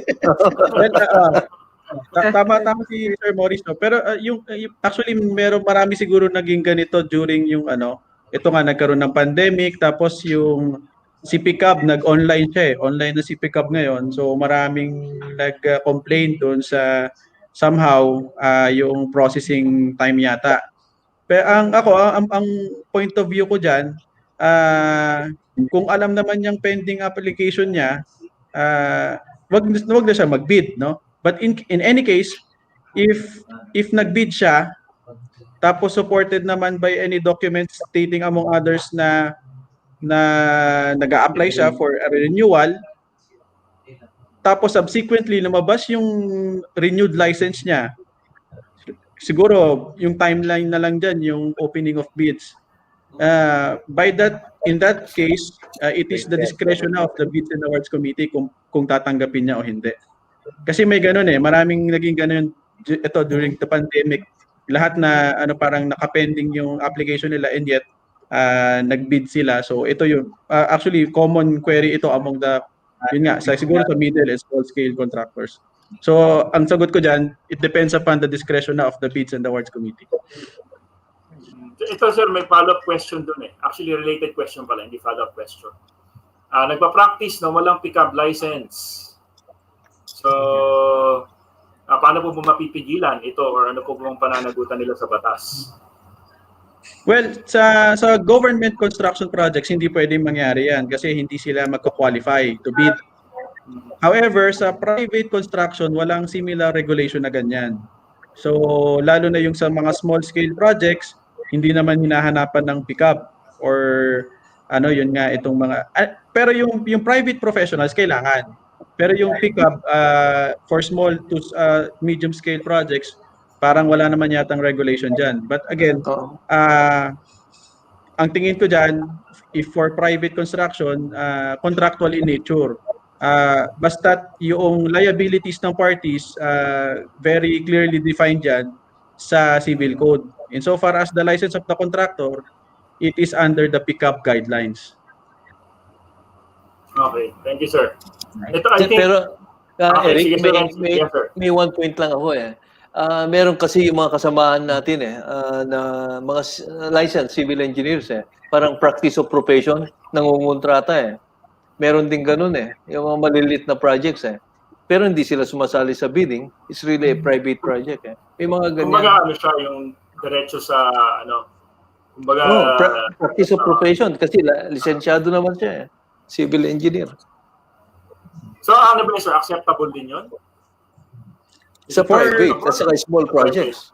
Speaker 7: Tama si Sir Maurice pero actually marami siguro naging ganito during yung ito nga nagkaroon ng pandemic tapos yung si PICAB nag-online siya online na si PICAB ngayon so maraming nag-complain doon sa somehow yung processing time yata. Pero ang point of view ko diyan kung alam naman yung pending application niya wag na siya mag-bid But in any case, if nag-bid siya, tapos supported naman by any documents stating among others na nag-a-apply siya for a renewal, tapos subsequently lumabas yung renewed license niya, siguro yung timeline na lang dyan, yung opening of bids. In that case, it is the discretion now of the Bids and Awards Committee kung tatanggapin niya o hindi. Kasi may ganun maraming naging ganun ito during the pandemic. Lahat na parang nakapending yung application nila and yet nagbid sila. So ito yung actually common query ito among the siguro sa middle and small scale contractors. So ang sagot ko diyan, it depends upon the discretion of the Bids and Awards Committee.
Speaker 2: Ito sir, may follow-up question dun Actually, related question pala, hindi follow-up question. Nagpa-practice na walang pickup license. So, paano po mapipigilan ito or ano po bang pananagutan nila sa batas?
Speaker 7: Well, sa government construction projects, hindi pwedeng mangyari yan kasi hindi sila magka-qualify to bid. However, sa private construction, walang similar regulation na ganyan. So, lalo na yung sa mga small scale projects, hindi naman hinahanapan ng pickup or yun nga itong mga pero yung private professionals kailangan. Pero yung pickup for small to medium scale projects, parang wala naman yatang regulation diyan. But again, ang tingin ko diyan, if for private construction, contractual in nature. Basta yung liabilities ng parties very clearly defined diyan sa civil code. Insofar as the license of the contractor, it is under the pickup guidelines.
Speaker 2: Okay, thank you, sir. Ito, I think...
Speaker 5: Pero, Eric,
Speaker 2: sige,
Speaker 5: may one point lang ako meron kasi yung mga kasamahan natin na mga licensed civil engineers parang practice of profession, nangungontrata Meron din ganun yung mga malilit na projects Pero hindi sila sumasali sa bidding, it's really a private project May mga ganyan.
Speaker 2: Kumbaga siya yung diretso sa kumbaga
Speaker 5: practice of profession kasi lisensyado naman siya civil engineer.
Speaker 2: So ano ba sir, acceptable din yun?
Speaker 5: Sa private, kasi sa small projects.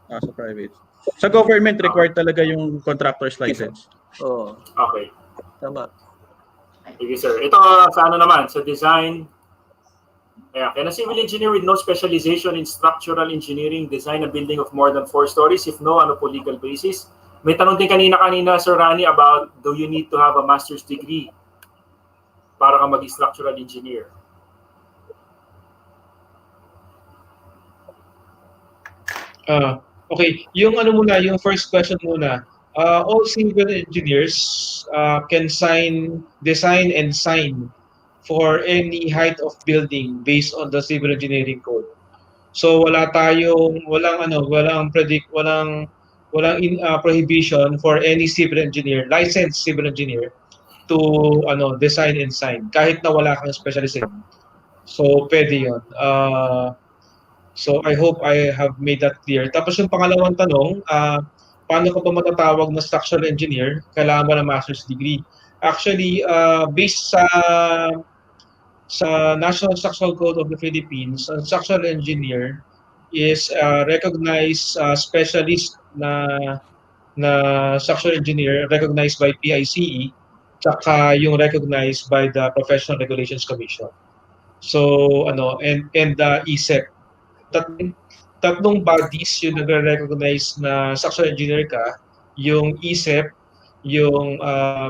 Speaker 7: Sa private. Sa government, required talaga yung contractor's license.
Speaker 2: Okay.
Speaker 5: Tama.
Speaker 2: Sige sir. Ito sa naman, sa design. Can a civil engineer with no specialization in structural engineering design a building of more than 4 stories? If no, ano po legal basis? May tanong din kanina, Sir Rani, about do you need to have a master's degree para ka maging structural engineer?
Speaker 4: Okay, yung yung first question muna. All civil engineers can design and sign for any height of building based on the civil engineering code. So walang prohibition for any civil engineer, licensed civil engineer to design and sign kahit na wala kang specialization. So pwede 'yon. So I hope I have made that clear. Tapos yung pangalawang tanong, paano ko pa matatawag na structural engineer? Kailangan ba ng master's degree? Actually, based sa National Structural Code of the Philippines, a structural engineer is a recognized specialist na structural engineer recognized by PICE tsaka yung recognized by the Professional Regulations Commission. So and the ISEC. Tatlong bodies yung nagre-recognize na structural engineer ka, yung ISEP, yung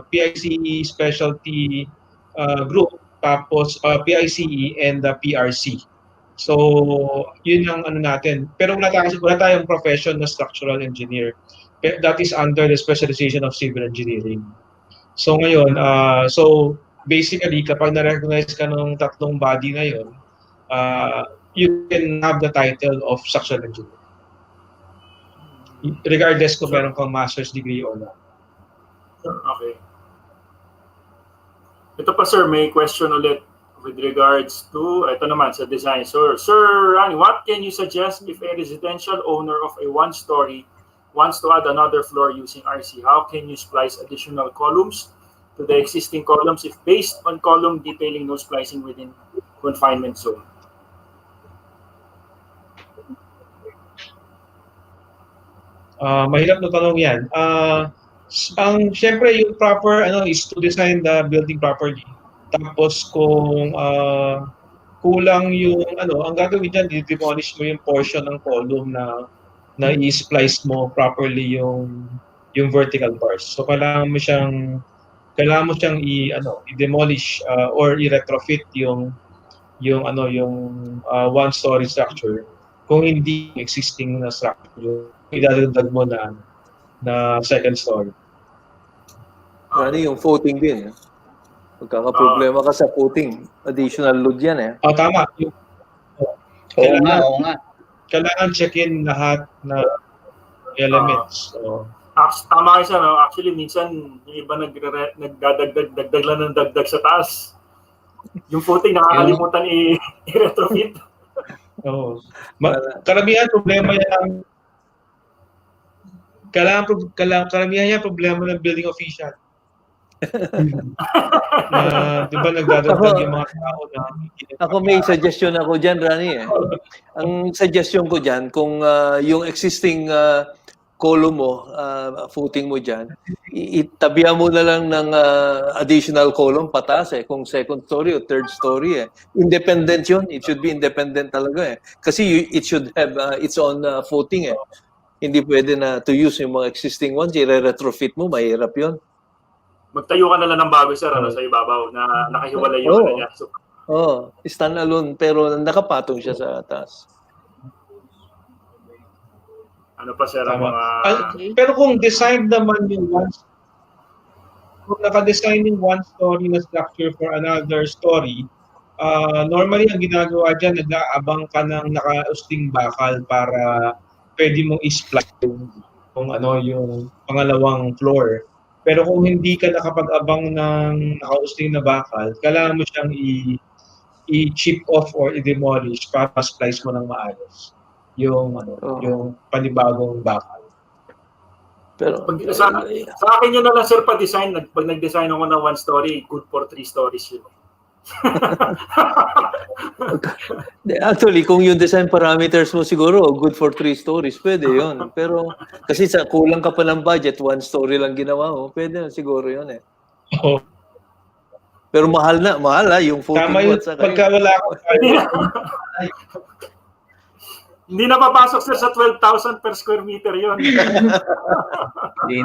Speaker 4: PICE Specialty Group, tapos PICE and the PRC. So, yun ang natin. Pero wala tayong profession na structural engineer. That is under the specialization of civil engineering. So ngayon, so basically kapag na-recognize ka ng tatlong body na yun, you can have the title of structural engineer. Regardless kung meron kang master's degree or not.
Speaker 2: Okay. Ito pa sir, may question ulit with regards to, ito naman sa design. So, Sir Rani, what can you suggest if a residential owner of a one-story wants to add another floor using RC? How can you splice additional columns to the existing columns if based on column detailing no splicing within confinement zone?
Speaker 4: Mahirap na tanong yan. Syempre, yung proper is to design the building properly. Tapos kung kulang yung ang gagawin dyan, i-demolish mo yung portion ng column na i-splice mo properly yung vertical bars. So kailangan mo siyang i-demolish or i-retrofit yung one-story structure. Kung hindi existing na structure, yung idadagdag mo na second story.
Speaker 5: Yung footing din. Magkakaproblema ka sa footing. Additional load yan eh.
Speaker 4: Tama.
Speaker 6: Oo nga.
Speaker 4: Kailangan check-in lahat na elements.
Speaker 2: Tama kayo sir, no? Actually, minsan yung iba nagdadagdag lang ng dagdag sa taas. Yung footing nakakalimutan i-retrofit.
Speaker 4: Oo. Karamihan problema yan. Karamihan yan problema ng building official. Di ba nagdadagdag yung mga tao na
Speaker 5: Ako may suggestion ako dyan, Rani eh. Ang suggestion ko dyan, kung yung existing column mo, footing mo dyan, itabihan mo na lang ng additional column pataas eh, kung second story o third story eh. Independent yun. It should be independent talaga eh. Kasi it should have its own footing eh. Hindi pwede na to use yung mga existing ones, i-retrofit mo, mahirap yun.
Speaker 2: Magtayo ka na lang ng bago sir, sa ibabaw na nakahiwalay yung niya. So,
Speaker 5: stand alone pero nakapatong siya sa taas.
Speaker 2: Ano pa sir ang mga...
Speaker 4: Pero kung designed naman yung kung naka-design yung one story na structure for another story, normally ang ginagawa dyan, nag-aabang ka ng nakausting bakal para pwede mong i-splice yung pangalawang floor. Pero kung hindi ka nakapag-abang ng nakausting na bakal, kailangan mo siyang i-chip off or i-demolish para splice mo ng maayos yung panibagong bakal.
Speaker 5: Pero
Speaker 2: sa akin yun na lang sir pa-design. Pag nag-design ako ng one story, good for 3 stories yun.
Speaker 5: Actually, kung yung design parameters mo siguro, good for 3 stories, pwede yun. Pero kasi sa kulang ka pa ng budget, 1 story lang ginawa mo, pwede na siguro yun eh. Pero mahal yung footing.
Speaker 4: Tama yun, pagka wala ako.
Speaker 2: Hindi na papasok sir sa 12,000 per square meter yun.
Speaker 6: Hindi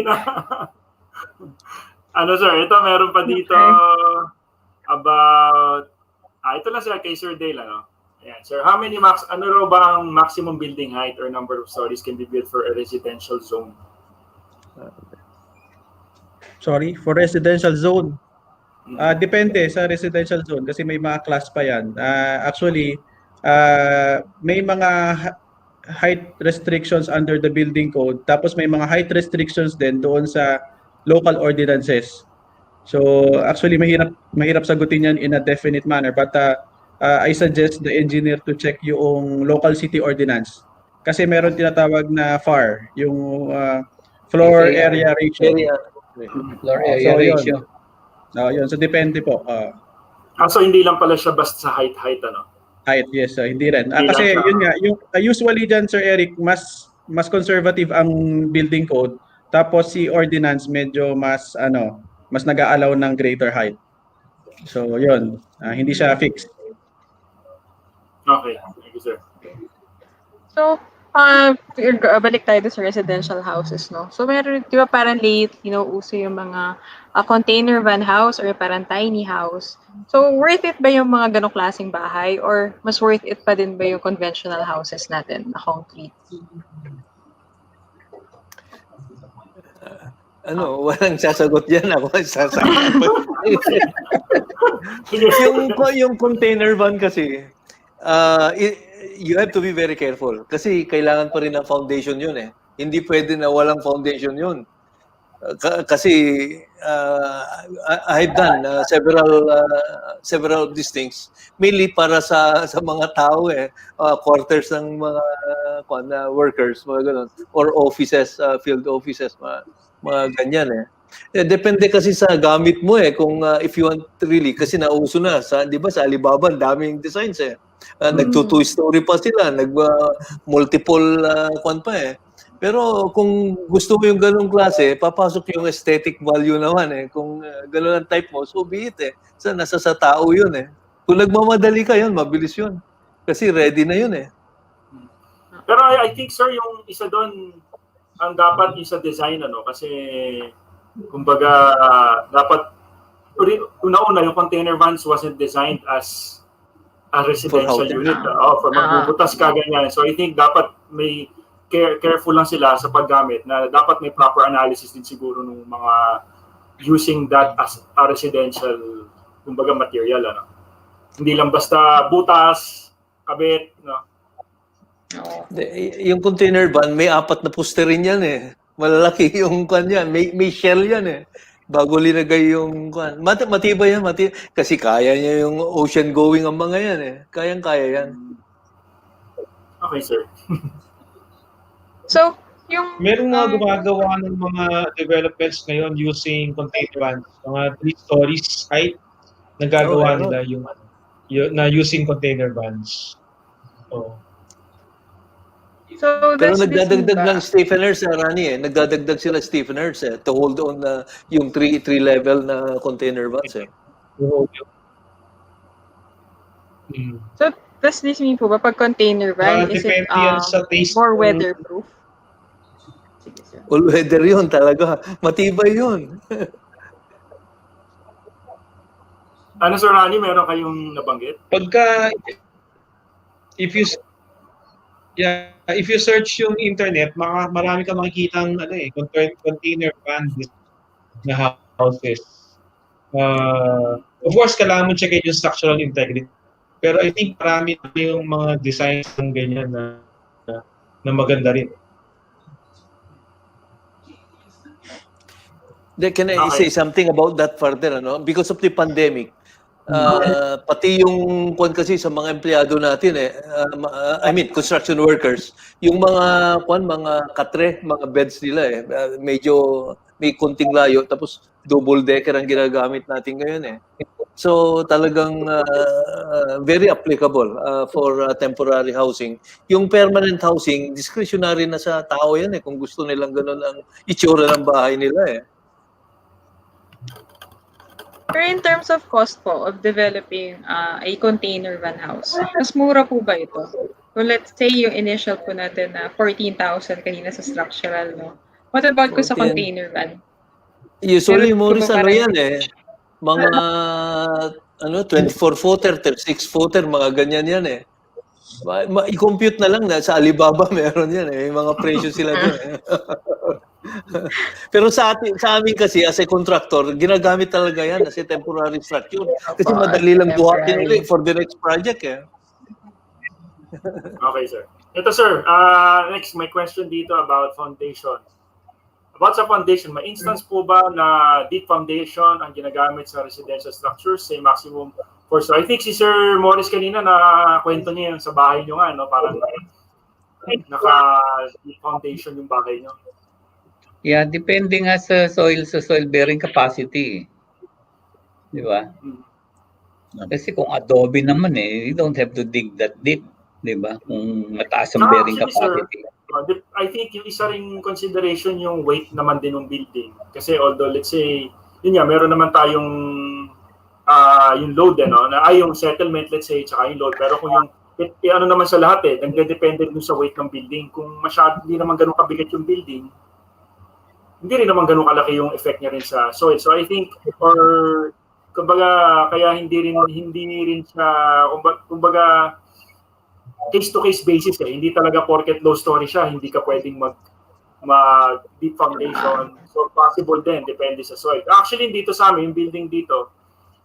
Speaker 6: na.
Speaker 2: Ano sir, ito meron pa dito about ito lang sir kay Sir Dale Ayan, sir, ano raw ba ang maximum building height or number of stories can be built for a residential zone?
Speaker 7: Sorry, for residential zone. Depende sa residential zone kasi may mga class pa yan. Actually, may mga height restrictions under the building code, tapos may mga height restrictions din doon sa local ordinances. So actually mahirap sagutin yan in a definite manner, but I suggest the engineer to check yung local city ordinance. Kasi meron tinatawag na FAR, yung floor area ratio.
Speaker 6: Floor area ratio.
Speaker 7: Yun. So depende po.
Speaker 2: So hindi lang pala siya basta sa height
Speaker 7: Height, yes, hindi rin. Kasi yun nga, yung usually dyan, Sir Eric, mas conservative ang building code. Tapos si ordinance medyo mas nag-a-allow ng greater height. So yun, hindi siya fixed.
Speaker 2: Okay, thank you sir.
Speaker 3: So, balik tayo sa residential houses, no? So, meron, di ba parang late, uso yung mga container van house or parang tiny house. So, worth it ba yung mga ganong klaseng bahay or mas worth it pa din ba yung conventional houses natin na concrete?
Speaker 5: Walang sasagot yan. Ako ang sasagot. yung container van kasi, you have to be very careful kasi kailangan pa rin ng foundation yun eh. Hindi pwede na walang foundation yun. Kasi I've done several of these things mainly para sa mga tao quarters ng mga workers, mga ganun, or offices, field offices, mga ganyan depende kasi sa gamit mo kung if you want really, kasi nauso na di ba sa Alibaba daming designs nagto 2 story pa sila, multiple Pero kung gusto mo yung ganung klase, papasok yung aesthetic value naman eh. Kung ganun ang type mo, so be it eh. Nasa sa tao yun eh. Kung nagmamadali ka yun, mabilis yun. Kasi ready na yun eh.
Speaker 2: Pero I think, sir, yung isa doon, ang dapat yung sa design, kasi, kumbaga, dapat, una-una, yung container vans wasn't designed as a residential unit. For magbubutas ka, ganyan. So I think dapat may careful lang sila sa paggamit na dapat may proper analysis din siguro ng mga using that as a residential, kumbaga, material. Hindi lang basta butas, kabit,
Speaker 5: Yung container van, may 4 na poster rin yan eh. Malalaki yung kanya. May shell yan eh. Bago linagay yung kan. Matibay yan, kasi kaya niya yung ocean going ang mga yan eh. Kayang-kaya yan.
Speaker 2: Okay, sir.
Speaker 3: So, yung...
Speaker 4: Merong mga gumagawa ng mga developments ngayon using container vans. Mga 3 stories height, nagagawa nila yung na using container vans.
Speaker 3: So,
Speaker 5: pero nagdadagdag ng stiffeners, Rani eh. Nagdadagdag sila stiffeners eh, to hold on yung 3 level na container vans eh.
Speaker 3: So, does this mean po ba pag container van, is it more weatherproof?
Speaker 5: All weather yun talaga. Matibay yun.
Speaker 2: Ano, Sir Rani, meron kayong nabanggit?
Speaker 4: Pagka, if you search yung internet, marami ka makikitang container van na houses. Of course, kailangan mo checkin yung structural integrity. Pero I think marami na yung mga designs ng ganyan na maganda rin.
Speaker 5: Can I say something about that further? Because of the pandemic, pati yung kasi sa mga empleyado natin construction workers, yung mga katre, mga beds nila medyo may kunting layo, tapos double decker ang ginagamit natin ngayon eh. So talagang very applicable for temporary housing. Yung permanent housing, discretionary na sa tao yan eh, kung gusto nilang ganun ang itsura ng bahay nila eh.
Speaker 3: Pero in terms of cost po of developing a container van house, mas mura po ba ito? So let's say yung initial po natin na 14,000 kanina sa structural, no? What about ko sa container van?
Speaker 5: Usually, Maurice, yan eh. Mga 24-footer, 36-footer, mga ganyan yan eh. I-compute na lang na sa Alibaba meron yan eh. May mga presyo sila doon eh. Pero sa amin kasi as a contractor, ginagamit talaga yan as a temporary structure. Kasi madali lang buhatin ulit for the next project eh.
Speaker 2: Okay, sir. Ito, sir. Next, my question dito about foundation. About sa foundation, may instance po ba na deep foundation ang ginagamit sa residential structures, say maximum force? So I think si Sir Morris kanina na kwento niya yung sa bahay niyo nga, no? Parang naka-deep foundation yung bahay niyo.
Speaker 6: Yeah, depende nga sa soil bearing capacity. Di ba? Kasi kung adobe naman you don't have to dig that deep. Di ba? Kung mataas ang bearing capacity.
Speaker 2: Sir, I think yung isa ring consideration yung weight naman din ng building. Kasi although let's say, yun nga, meron naman tayong yung load yung settlement, let's say, tsaka yung load. Pero kung yung ano naman sa lahat nagde-depende dun sa weight ng building. Kung hindi naman ganun kabigat yung building, hindi rin naman ganun kalaki yung effect niya rin sa soil. So I think, kumbaga, kaya hindi rin siya, kumbaga, case-to-case basis Hindi talaga porket low story siya, hindi ka pwedeng mag-deep foundation. So possible din, depende sa soil. Actually, dito sa amin, yung building dito,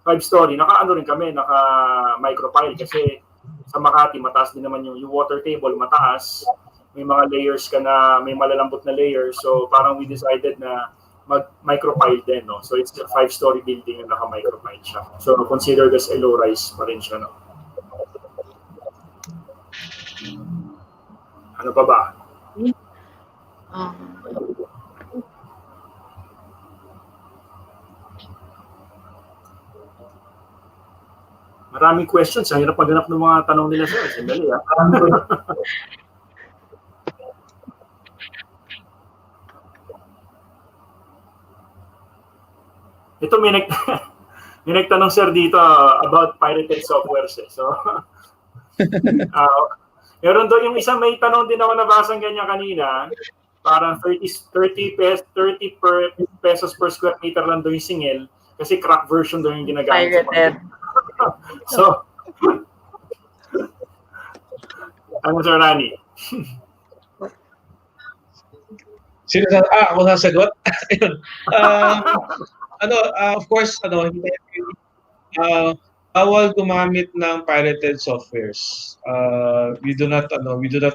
Speaker 2: 5-story, naka-ano rin kami, naka-micropile kasi sa Makati, mataas din naman yung water table, mataas. May mga layers ka na, may malalambot na layers. So parang we decided na mag-micropile din, no? So it's a 5-story building na naka-micropile siya. So considered as a low-rise pa rin siya, no? Ano pa ba? Maraming questions. Ang hirap maghanap ng mga tanong nila, sir. Sandali, Ito may nagtanong sir dito about pirated softwares. So, meron doon yung isa, may tanong din ako nabasang ganyan kanina. Parang 30 pesos per square meter lang doon yung singil kasi crack version doon yung ginagamit.
Speaker 3: Pirated.
Speaker 2: So, ano Sir Rani?
Speaker 4: Sino ako sasagot? Ayun. Of course, bawal gumamit ng pirated softwares. We do not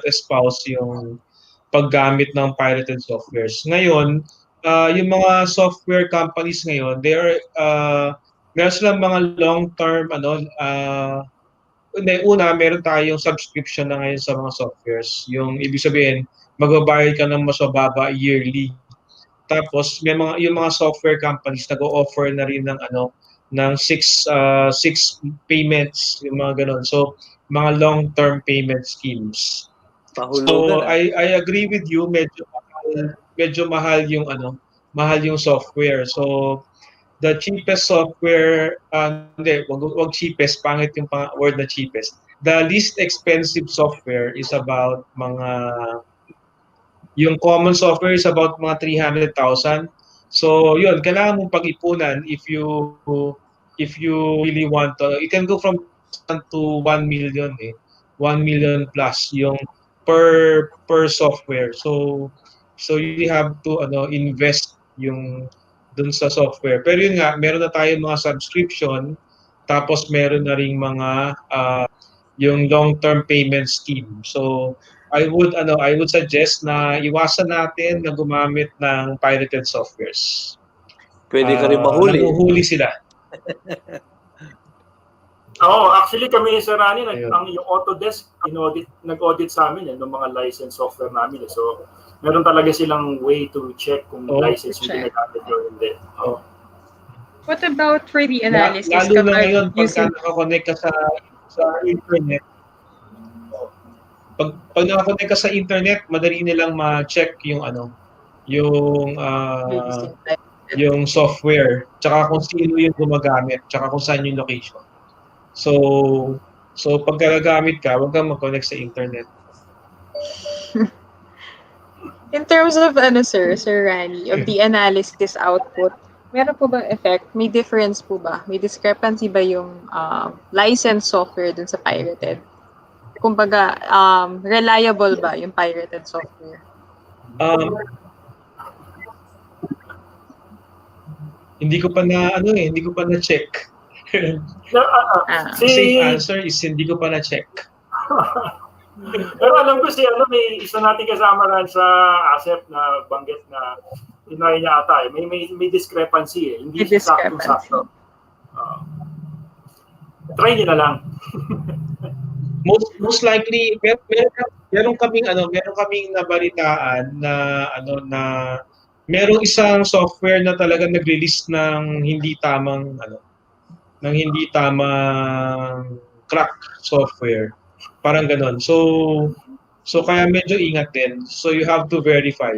Speaker 4: espouse yung paggamit ng pirated softwares. Ngayon, yung mga software companies ngayon, they are meron silang mga long-term meron tayong subscription na ngayon sa mga softwares. Yung ibig sabihin, magbabayad ka ng mas mababa yearly. Tapos yung mga software companies nag-o-offer na rin ng six payments, yung mga ganun. So mga long-term payment schemes. So I agree with you, medyo mahal yung software. So the cheapest software, wag cheapest, pangit yung word na cheapest. The least expensive software is about yung common software is about mga 300,000. So yun, kailangan mong pag-ipunan if you really want to. It can go from to 1 million 1 million plus yung per software. So you have to invest yung dun sa software. Pero yun nga, meron na tayong mga subscription, tapos meron na ring mga yung long-term payment scheme. So I would suggest na iwasan natin na gumamit ng pirated softwares.
Speaker 5: Pwede ka rin mahuli.
Speaker 4: Nahuhuli sila.
Speaker 2: Actually kami sa Rani, yung Autodesk, nag-audit sa amin ng mga license software namin. So, meron talaga silang way to check kung license yung ginagamit o hindi.
Speaker 8: What about for the analysis?
Speaker 4: Lalo na ngayon, pagka nakakonect ka sa internet, pag nakakonect ka sa internet, madali nilang ma-check yung yung software, tsaka kung sino yung gumagamit, tsaka kung saan yung location. So pag gagamit ka, huwag kang mag-connect sa internet.
Speaker 3: In terms of Sir Rani, of the analysis output, meron po bang effect? May difference po ba? May discrepancy ba yung licensed software dun sa pirated? Kumbaga, reliable ba yung pirated software?
Speaker 4: Hindi ko pa na-check. Safe answer is hindi ko pa na-check.
Speaker 2: Pero alam ko may isa natin kasama rin sa ASEP na banggit na tinry niya ata. May discrepancy Hindi siya sakto. Try niyo na lang.
Speaker 4: Most likely meron kaming nabalitaan na merong isang software na talagang nag-release ng hindi tamang crack software. Parang gano'n. So kaya medyo ingat din. So you have to verify.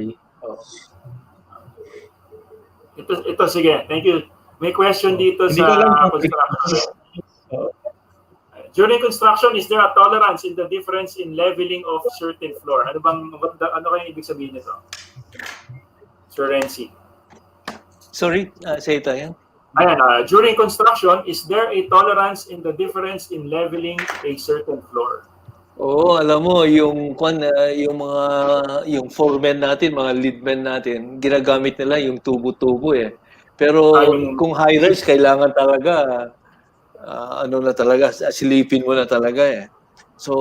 Speaker 2: Ito sige. Thank you. May question dito sa construction. During construction, is there a tolerance in the difference in leveling of certain floor? Ano kayong ibig sabihin nito? Sir Renzi.
Speaker 5: Sorry, say it again.
Speaker 2: Ayan, during construction, is there a tolerance in the difference in leveling a certain floor?
Speaker 5: Alam mo, yung foremen natin, mga leadmen natin, ginagamit nila yung tubo-tubo Pero kung high-rise, kailangan talaga, silipin mo na talaga So,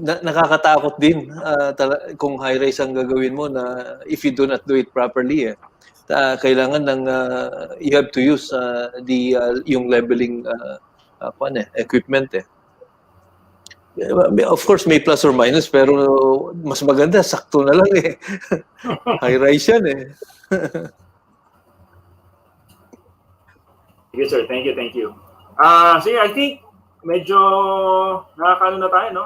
Speaker 5: nakakatakot din kung high-rise ang gagawin mo na if you do not do it properly kailangan you have to use yung leveling equipment Of course, may plus or minus, pero mas maganda, sakto na lang High-rise yan
Speaker 2: Yes, sir. Thank you. Sige, I think medyo nakakaano na tayo, no?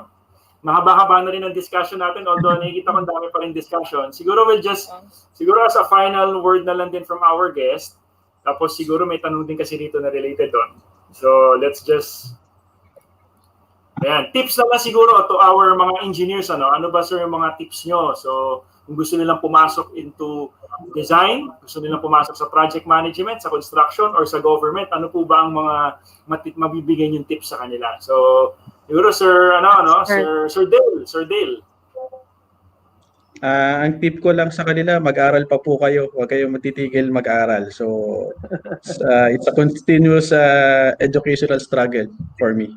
Speaker 2: Mahaba-haba na rin ang discussion natin, although nakikita ko dami pa rin discussion. Siguro as a final word na lang din from our guest, Tapos siguro may tanong din kasi dito na related doon. So let's just ayan, tips naman siguro to our mga engineers, ano ba sir yung mga tips nyo? So kung gusto nilang pumasok into design, gusto nilang pumasok sa project management, sa construction, or sa government, ano po ba ang mga mabibigyan yung tips sa kanila? So siguro sir, Sir Dale.
Speaker 7: Ang tip ko lang sa kanila, mag-aral pa po kayo. Huwag kayong matitigil mag-aral. So, it's a continuous educational struggle for me.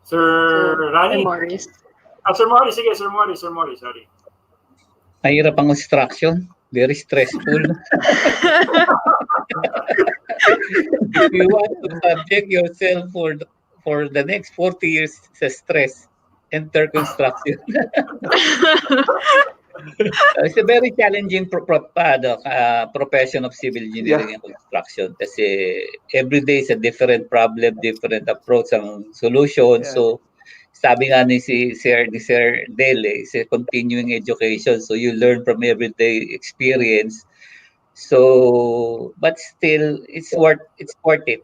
Speaker 2: Sir Rani?
Speaker 3: Morris.
Speaker 2: Sir Morris, sige, Sir Morris, sorry.
Speaker 6: Mahirap ang construction. Very stressful. If you want to subject yourself for the next 40 years sa stress, enter construction. It's a very challenging profession of civil engineering and construction kasi every day is a different problem, different approach ang solution.
Speaker 5: Yeah.
Speaker 6: So sabi nga ni Sir Dale, is a continuing education. So you learn from everyday experience. So, but still, it's worth it.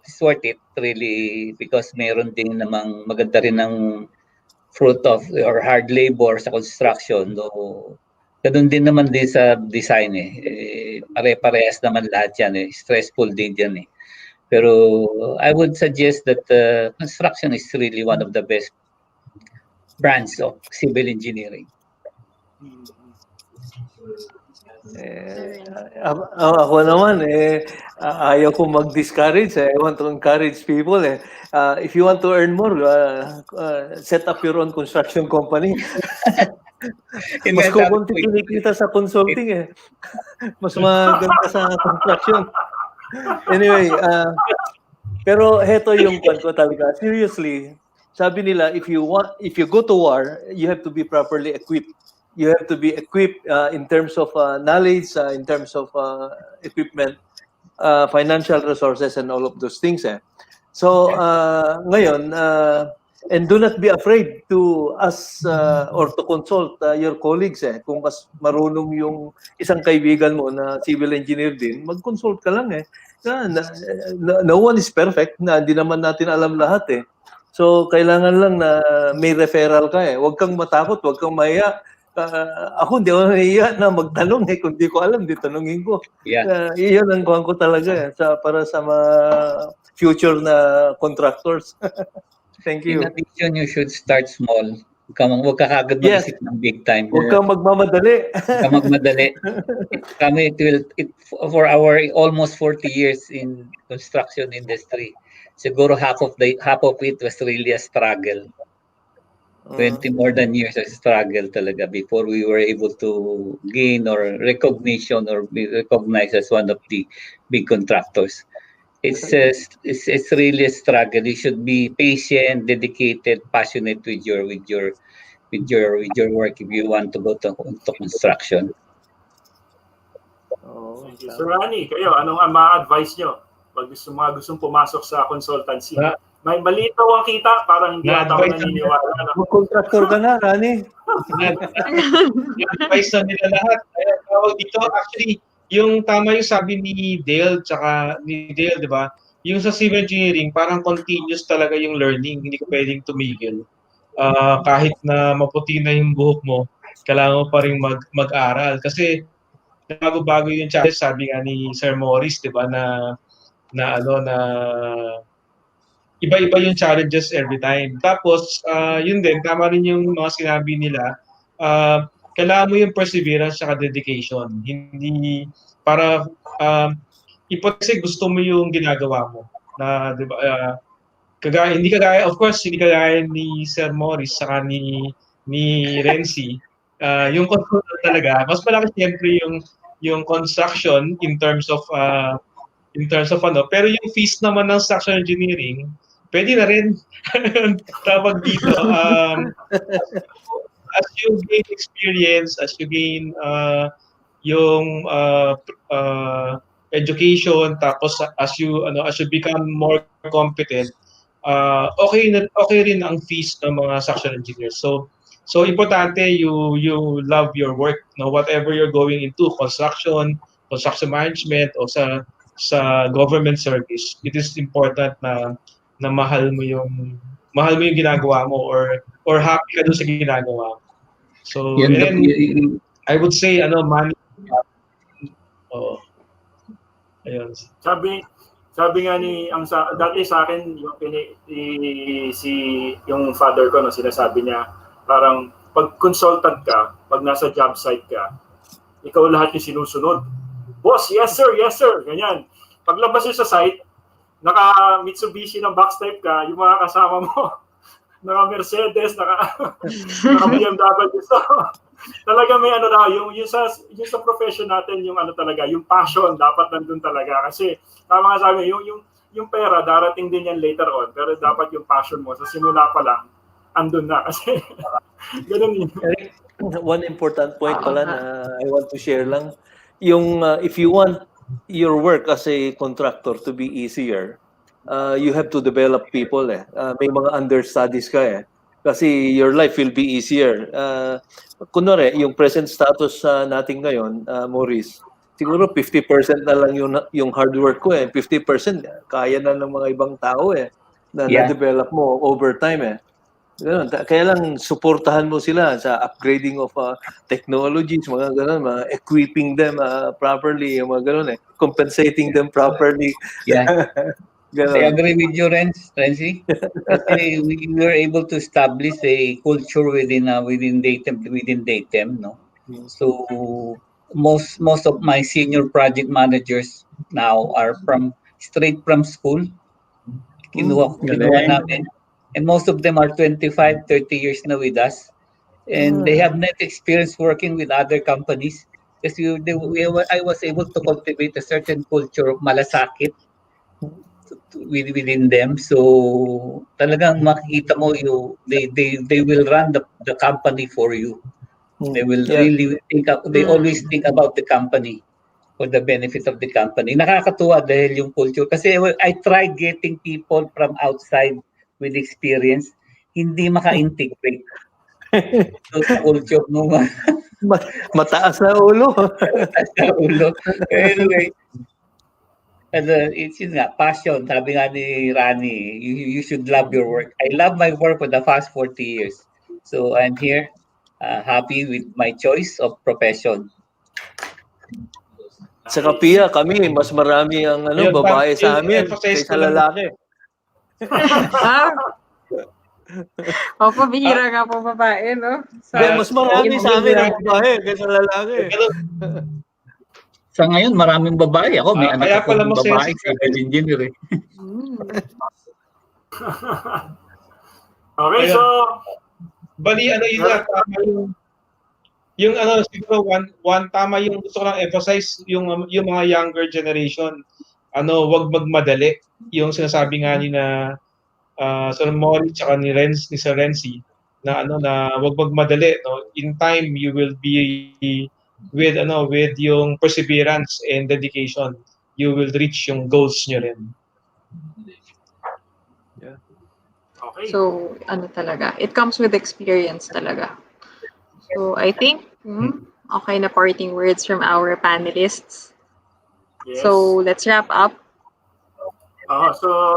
Speaker 6: It's worth it really because meron din namang maganda rin ng fruit of or hard labor sa construction. So, ganun din naman din sa design pare-parehas naman lahat yan Stressful din yan Pero I would suggest that construction is really one of the best branch of civil engineering.
Speaker 5: Ako naman, ayaw ko mag-discourage. I want to encourage people. If you want to earn more, set up your own construction company. Mas kukunti kinikita sa consulting Mas maganda sa construction. Anyway, pero heto yung point ko talaga. Seriously, sabi nila, if you go to war, you have to be properly equipped. You have to be equipped in terms of knowledge, in terms of equipment, financial resources, and all of those things. So, ngayon, and do not be afraid to ask or to consult your colleagues. Kung mas marunong yung isang kaibigan mo na civil engineer din, mag-consult ka lang. No one is perfect. Hindi naman natin alam lahat. So, kailangan lang na may referral ka. Huwag kang matakot, huwag kang mahiya. Ako hindi ako nahiya na magtanong kung di ko alam, di tanungin ko.
Speaker 6: Yeah.
Speaker 5: Iyon ang kuhan ko talaga para sa mga future na contractors. Thank you.
Speaker 6: In addition, you should start small. Huwag ka kagad mag-isip ng big time.
Speaker 5: Huwag kang magmamadali.
Speaker 6: Kami, for our almost 40 years in construction industry, siguro half of it was really a struggle. 20 more than years of struggle talaga before we were able to gain or recognition or be recognized as one of the big contractors. It's really a struggle. You should be patient, dedicated, passionate with your work if you want to go to construction.
Speaker 2: Thank you. Sir Rani, kayo, anong ma-advise nyo pag gustong pumasok sa consultancy? May maliit daw ang kita, parang hindi ata ako naniniwala.
Speaker 5: Mag-contractor ka na, Rani.
Speaker 4: Advice na nila lahat. Tawag dito, actually, yung tama yung sabi ni Dale, di ba? Yung sa civil engineering, parang continuous talaga yung learning. Hindi ko pwedeng tumigil. Kahit na maputi na yung buhok mo, kailangan mo pa rin mag-aral. Kasi bago-bago yung challenge, sabi nga ni Sir Morris, di ba, na iba-iba yung challenges every time. Tapos, yun din, tama rin yung mga sinabi nila, kailangan mo yung perseverance at dedication. Hindi, para, kasi gusto mo yung ginagawa mo. Na, diba, hindi kagaya, of course, hindi kagaya ni Sir Morris, saka ni Renzi. Yung consultant talaga, mas malaki siyempre yung construction in terms of pero yung fees naman ng structural engineering, pwede na rin. Tawag dito, as you gain experience, as you gain yung education, tapos as you become more competent, okay rin ang fees ng mga structural engineers. So importante you love your work, whatever you're going into, construction, construction management o sa government service, it is important na mahal mo yung ginagawa mo or happy ka doon sa ginagawa mo. So,
Speaker 6: Yun,
Speaker 4: and then I would say money. Oh. Ayun.
Speaker 2: Sabi nga dati sa akin yung father ko, no, sinasabi niya parang pag consultant ka, pag nasa job site ka, ikaw lahat yung sinusunod. Boss, yes sir, ganyan. Paglabas mo sa site, naka Mitsubishi ng box type ka, yung mga kasama mo naka Mercedes, naka BMW. So, talaga may yung sa profession natin, yung talaga, yung passion dapat nandun talaga, kasi tama nga sabi, yung pera darating din yan later on, pero dapat yung passion mo sa simula pa lang andun na, kasi ganun yun.
Speaker 5: One important point pala na I want to share lang, yung if you want your work as a contractor to be easier, you have to develop people may mga understudies ka kasi your life will be easier. Kunwari, yung present status natin ngayon, Maurice, siguro 50% na lang yung hard work ko 50% kaya na ng mga ibang tao na na-develop mo over time Ganun. Kaya lang suportahan mo sila sa upgrading of technologies, mga ganun, mga equipping them properly, mga ganun compensating them properly.
Speaker 6: Yeah. I agree with you, Renzi. Kasi we were able to establish a culture within Datem, no. So most of my senior project managers now are straight from school. Kinuha namin. And most of them are 25, 30 years now with us. And they have net experience working with other companies. Because I was able to cultivate a certain culture of malasakit within them. So talagang makikita mo they will run the company for you. They will really they always think about the company for the benefit of the company. Nakakatuwa dahil yung culture. Kasi I tried getting people from outside with experience, hindi maka-integrate. So sa culture mo
Speaker 5: mataas na ulo.
Speaker 6: Mataas na ulo. Anyway, it's yun nga, passion. Sabi nga ni Rani, you should love your work. I love my work for the past 40 years. So I'm here, happy with my choice of profession.
Speaker 5: Sa Kapia, kami, mas marami ang babae sa amin kaysa lalaki.
Speaker 3: Opo, bihira nga po babae, no?
Speaker 5: Mas marami sa amin ang babae kaysa lalaki.
Speaker 6: Sa ngayon, maraming babae. Ako, may anak akong babae, civil engineer
Speaker 2: Okay, so
Speaker 4: bali yung siguro one tama yung gusto ko lang emphasize yung mga younger generation, wag magmadali. Yung sinasabi nga ni na Sir Maurice at ni Sir Renzi na wag magmadali, no. In time you will be with yung perseverance and dedication, you will reach yung goals nyo rin.
Speaker 2: Yeah. Okay.
Speaker 3: So talaga, it comes with experience talaga. So I think okay na parting words from our panelists.
Speaker 2: Yes.
Speaker 3: So let's wrap up.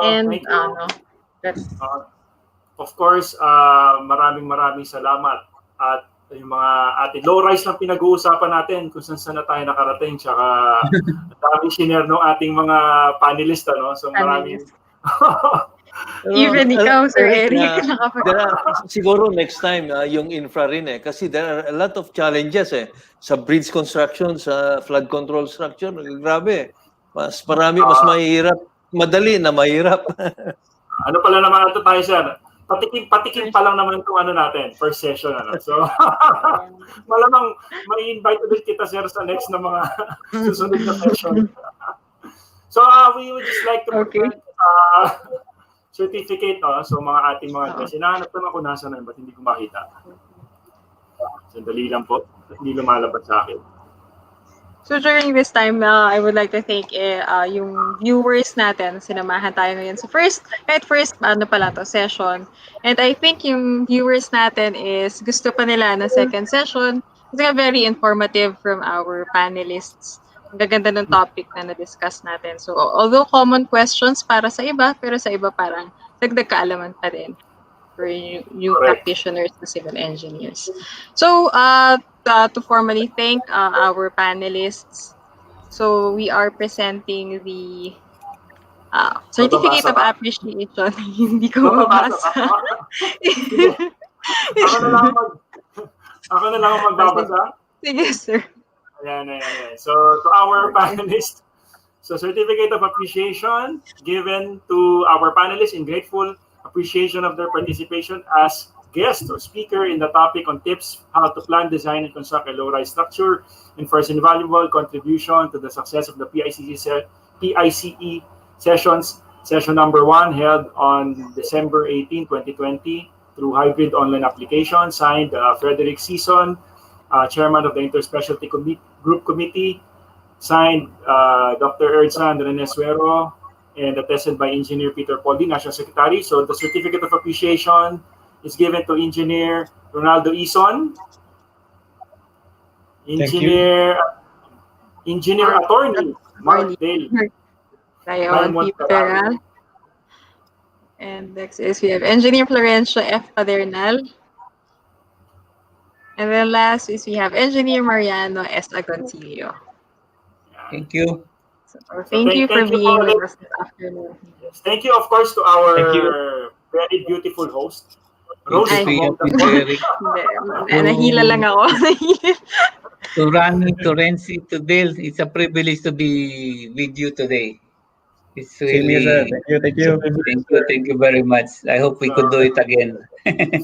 Speaker 2: And thank you. Of course, maraming salamat at yung mga ating low rise na pinag-uusapan natin kung saan na tayo nakarating, tsaka daming share ng ating mga panelist, so maraming
Speaker 3: even ikaw, Sir Eric,
Speaker 5: siguro next time yung infra rin kasi there are a lot of challenges sa bridge construction, sa flood control structure. Grabe, mas mahirap, madali na mahirap.
Speaker 2: Pala naman ito tayo, sir, patikim pa lang naman itong natin, first session, so malamang mai-invite ulit kita, sir, sa next na mga susunod na session. So we would just like to present certificate, so mga ating mga guests. Hinahanap naman kung nasa na, ba't hindi ko makita? Sandali lang po, hindi lumalabas sa akin.
Speaker 3: So during this time, I would like to thank yung viewers natin. Sinamahan tayo ngayon sa first session. And I think yung viewers natin is gusto pa nila na second session. It's very informative from our panelists Ang gaganda ng topic na na-discuss natin. So, although common questions para sa iba, pero sa iba parang dagdag kaalaman pa rin for new
Speaker 2: Correct.
Speaker 3: practitioners na civil engineers. So, to formally thank our panelists, so we are presenting the Certificate of Appreciation. Hindi ko mabasa.
Speaker 2: Ako na lang ang magbabasa.
Speaker 3: Sige, sir.
Speaker 2: Ayan. So, to our panelists, so Certificate of Appreciation given to our panelists in grateful appreciation of their participation as guest or speaker in the topic on tips how to plan, design, and construct a low-rise structure, and for his invaluable contribution to the success of the PICE Sessions, session number 1 held on December 18, 2020 through hybrid online application, signed Frederick Ison, Chairman of the Interspecialty Group Committee, signed Dr. Erdsan Renesuero, and attested by Engineer Peter Poldi, National Secretary. So the Certificate of Appreciation is given to Engineer Ronaldo Ison, Engineer Attorney Mark Dale
Speaker 3: Dale Perral. And next is we have Engineer Florencio Padernal. And then last is we have Engineer Mariano S. Agoncillo.
Speaker 6: Thank you.
Speaker 3: So, thank you for being with us this afternoon.
Speaker 2: Yes. Thank you, of course, to our very beautiful host, Rose.
Speaker 3: Nahila lang ako.
Speaker 6: To Rani, to Renzi, to Dale, it's a privilege to be with you today. It's really,
Speaker 7: Thank you.
Speaker 6: Thank you very much. I hope we could do it again.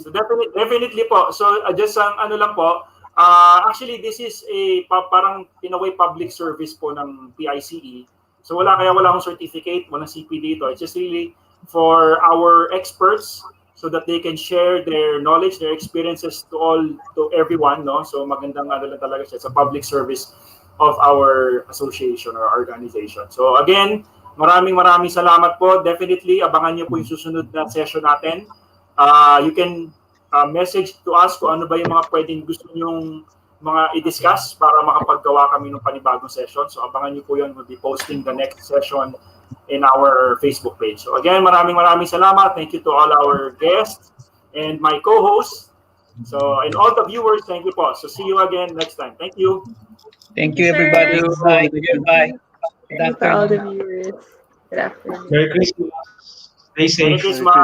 Speaker 2: So definitely po. So just ano lang po, actually this is a parang in a way public service po ng PICE. So wala akong certificate, walang CP dito. It's just really for our experts so that they can share their knowledge, their experiences to everyone, no? So magandang ano lang talaga siya sa public service of our association or organization. So again, maraming salamat po. Definitely abangan niyo po yung susunod na session natin. You can message to us kung ano ba yung mga pwedeng gusto nyong mga i-discuss para makapaggawa kami ng panibagong session. So abangan niyo po yun. We'll be posting the next session in our Facebook page. So again, maraming salamat. Thank you to all our guests and my co-hosts. So and all the viewers, thank you po. So see you again next time. Thank you.
Speaker 6: Thank you, everybody. Bye. Goodbye.
Speaker 3: Thank you for all the viewers. Good afternoon.
Speaker 4: Merry Christmas. Stay safe.
Speaker 2: Merry Christmas.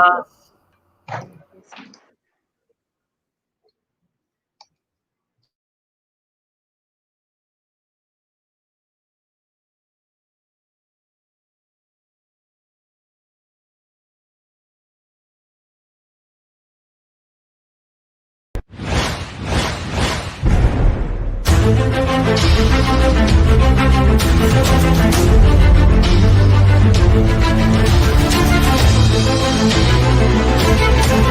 Speaker 9: Thank you.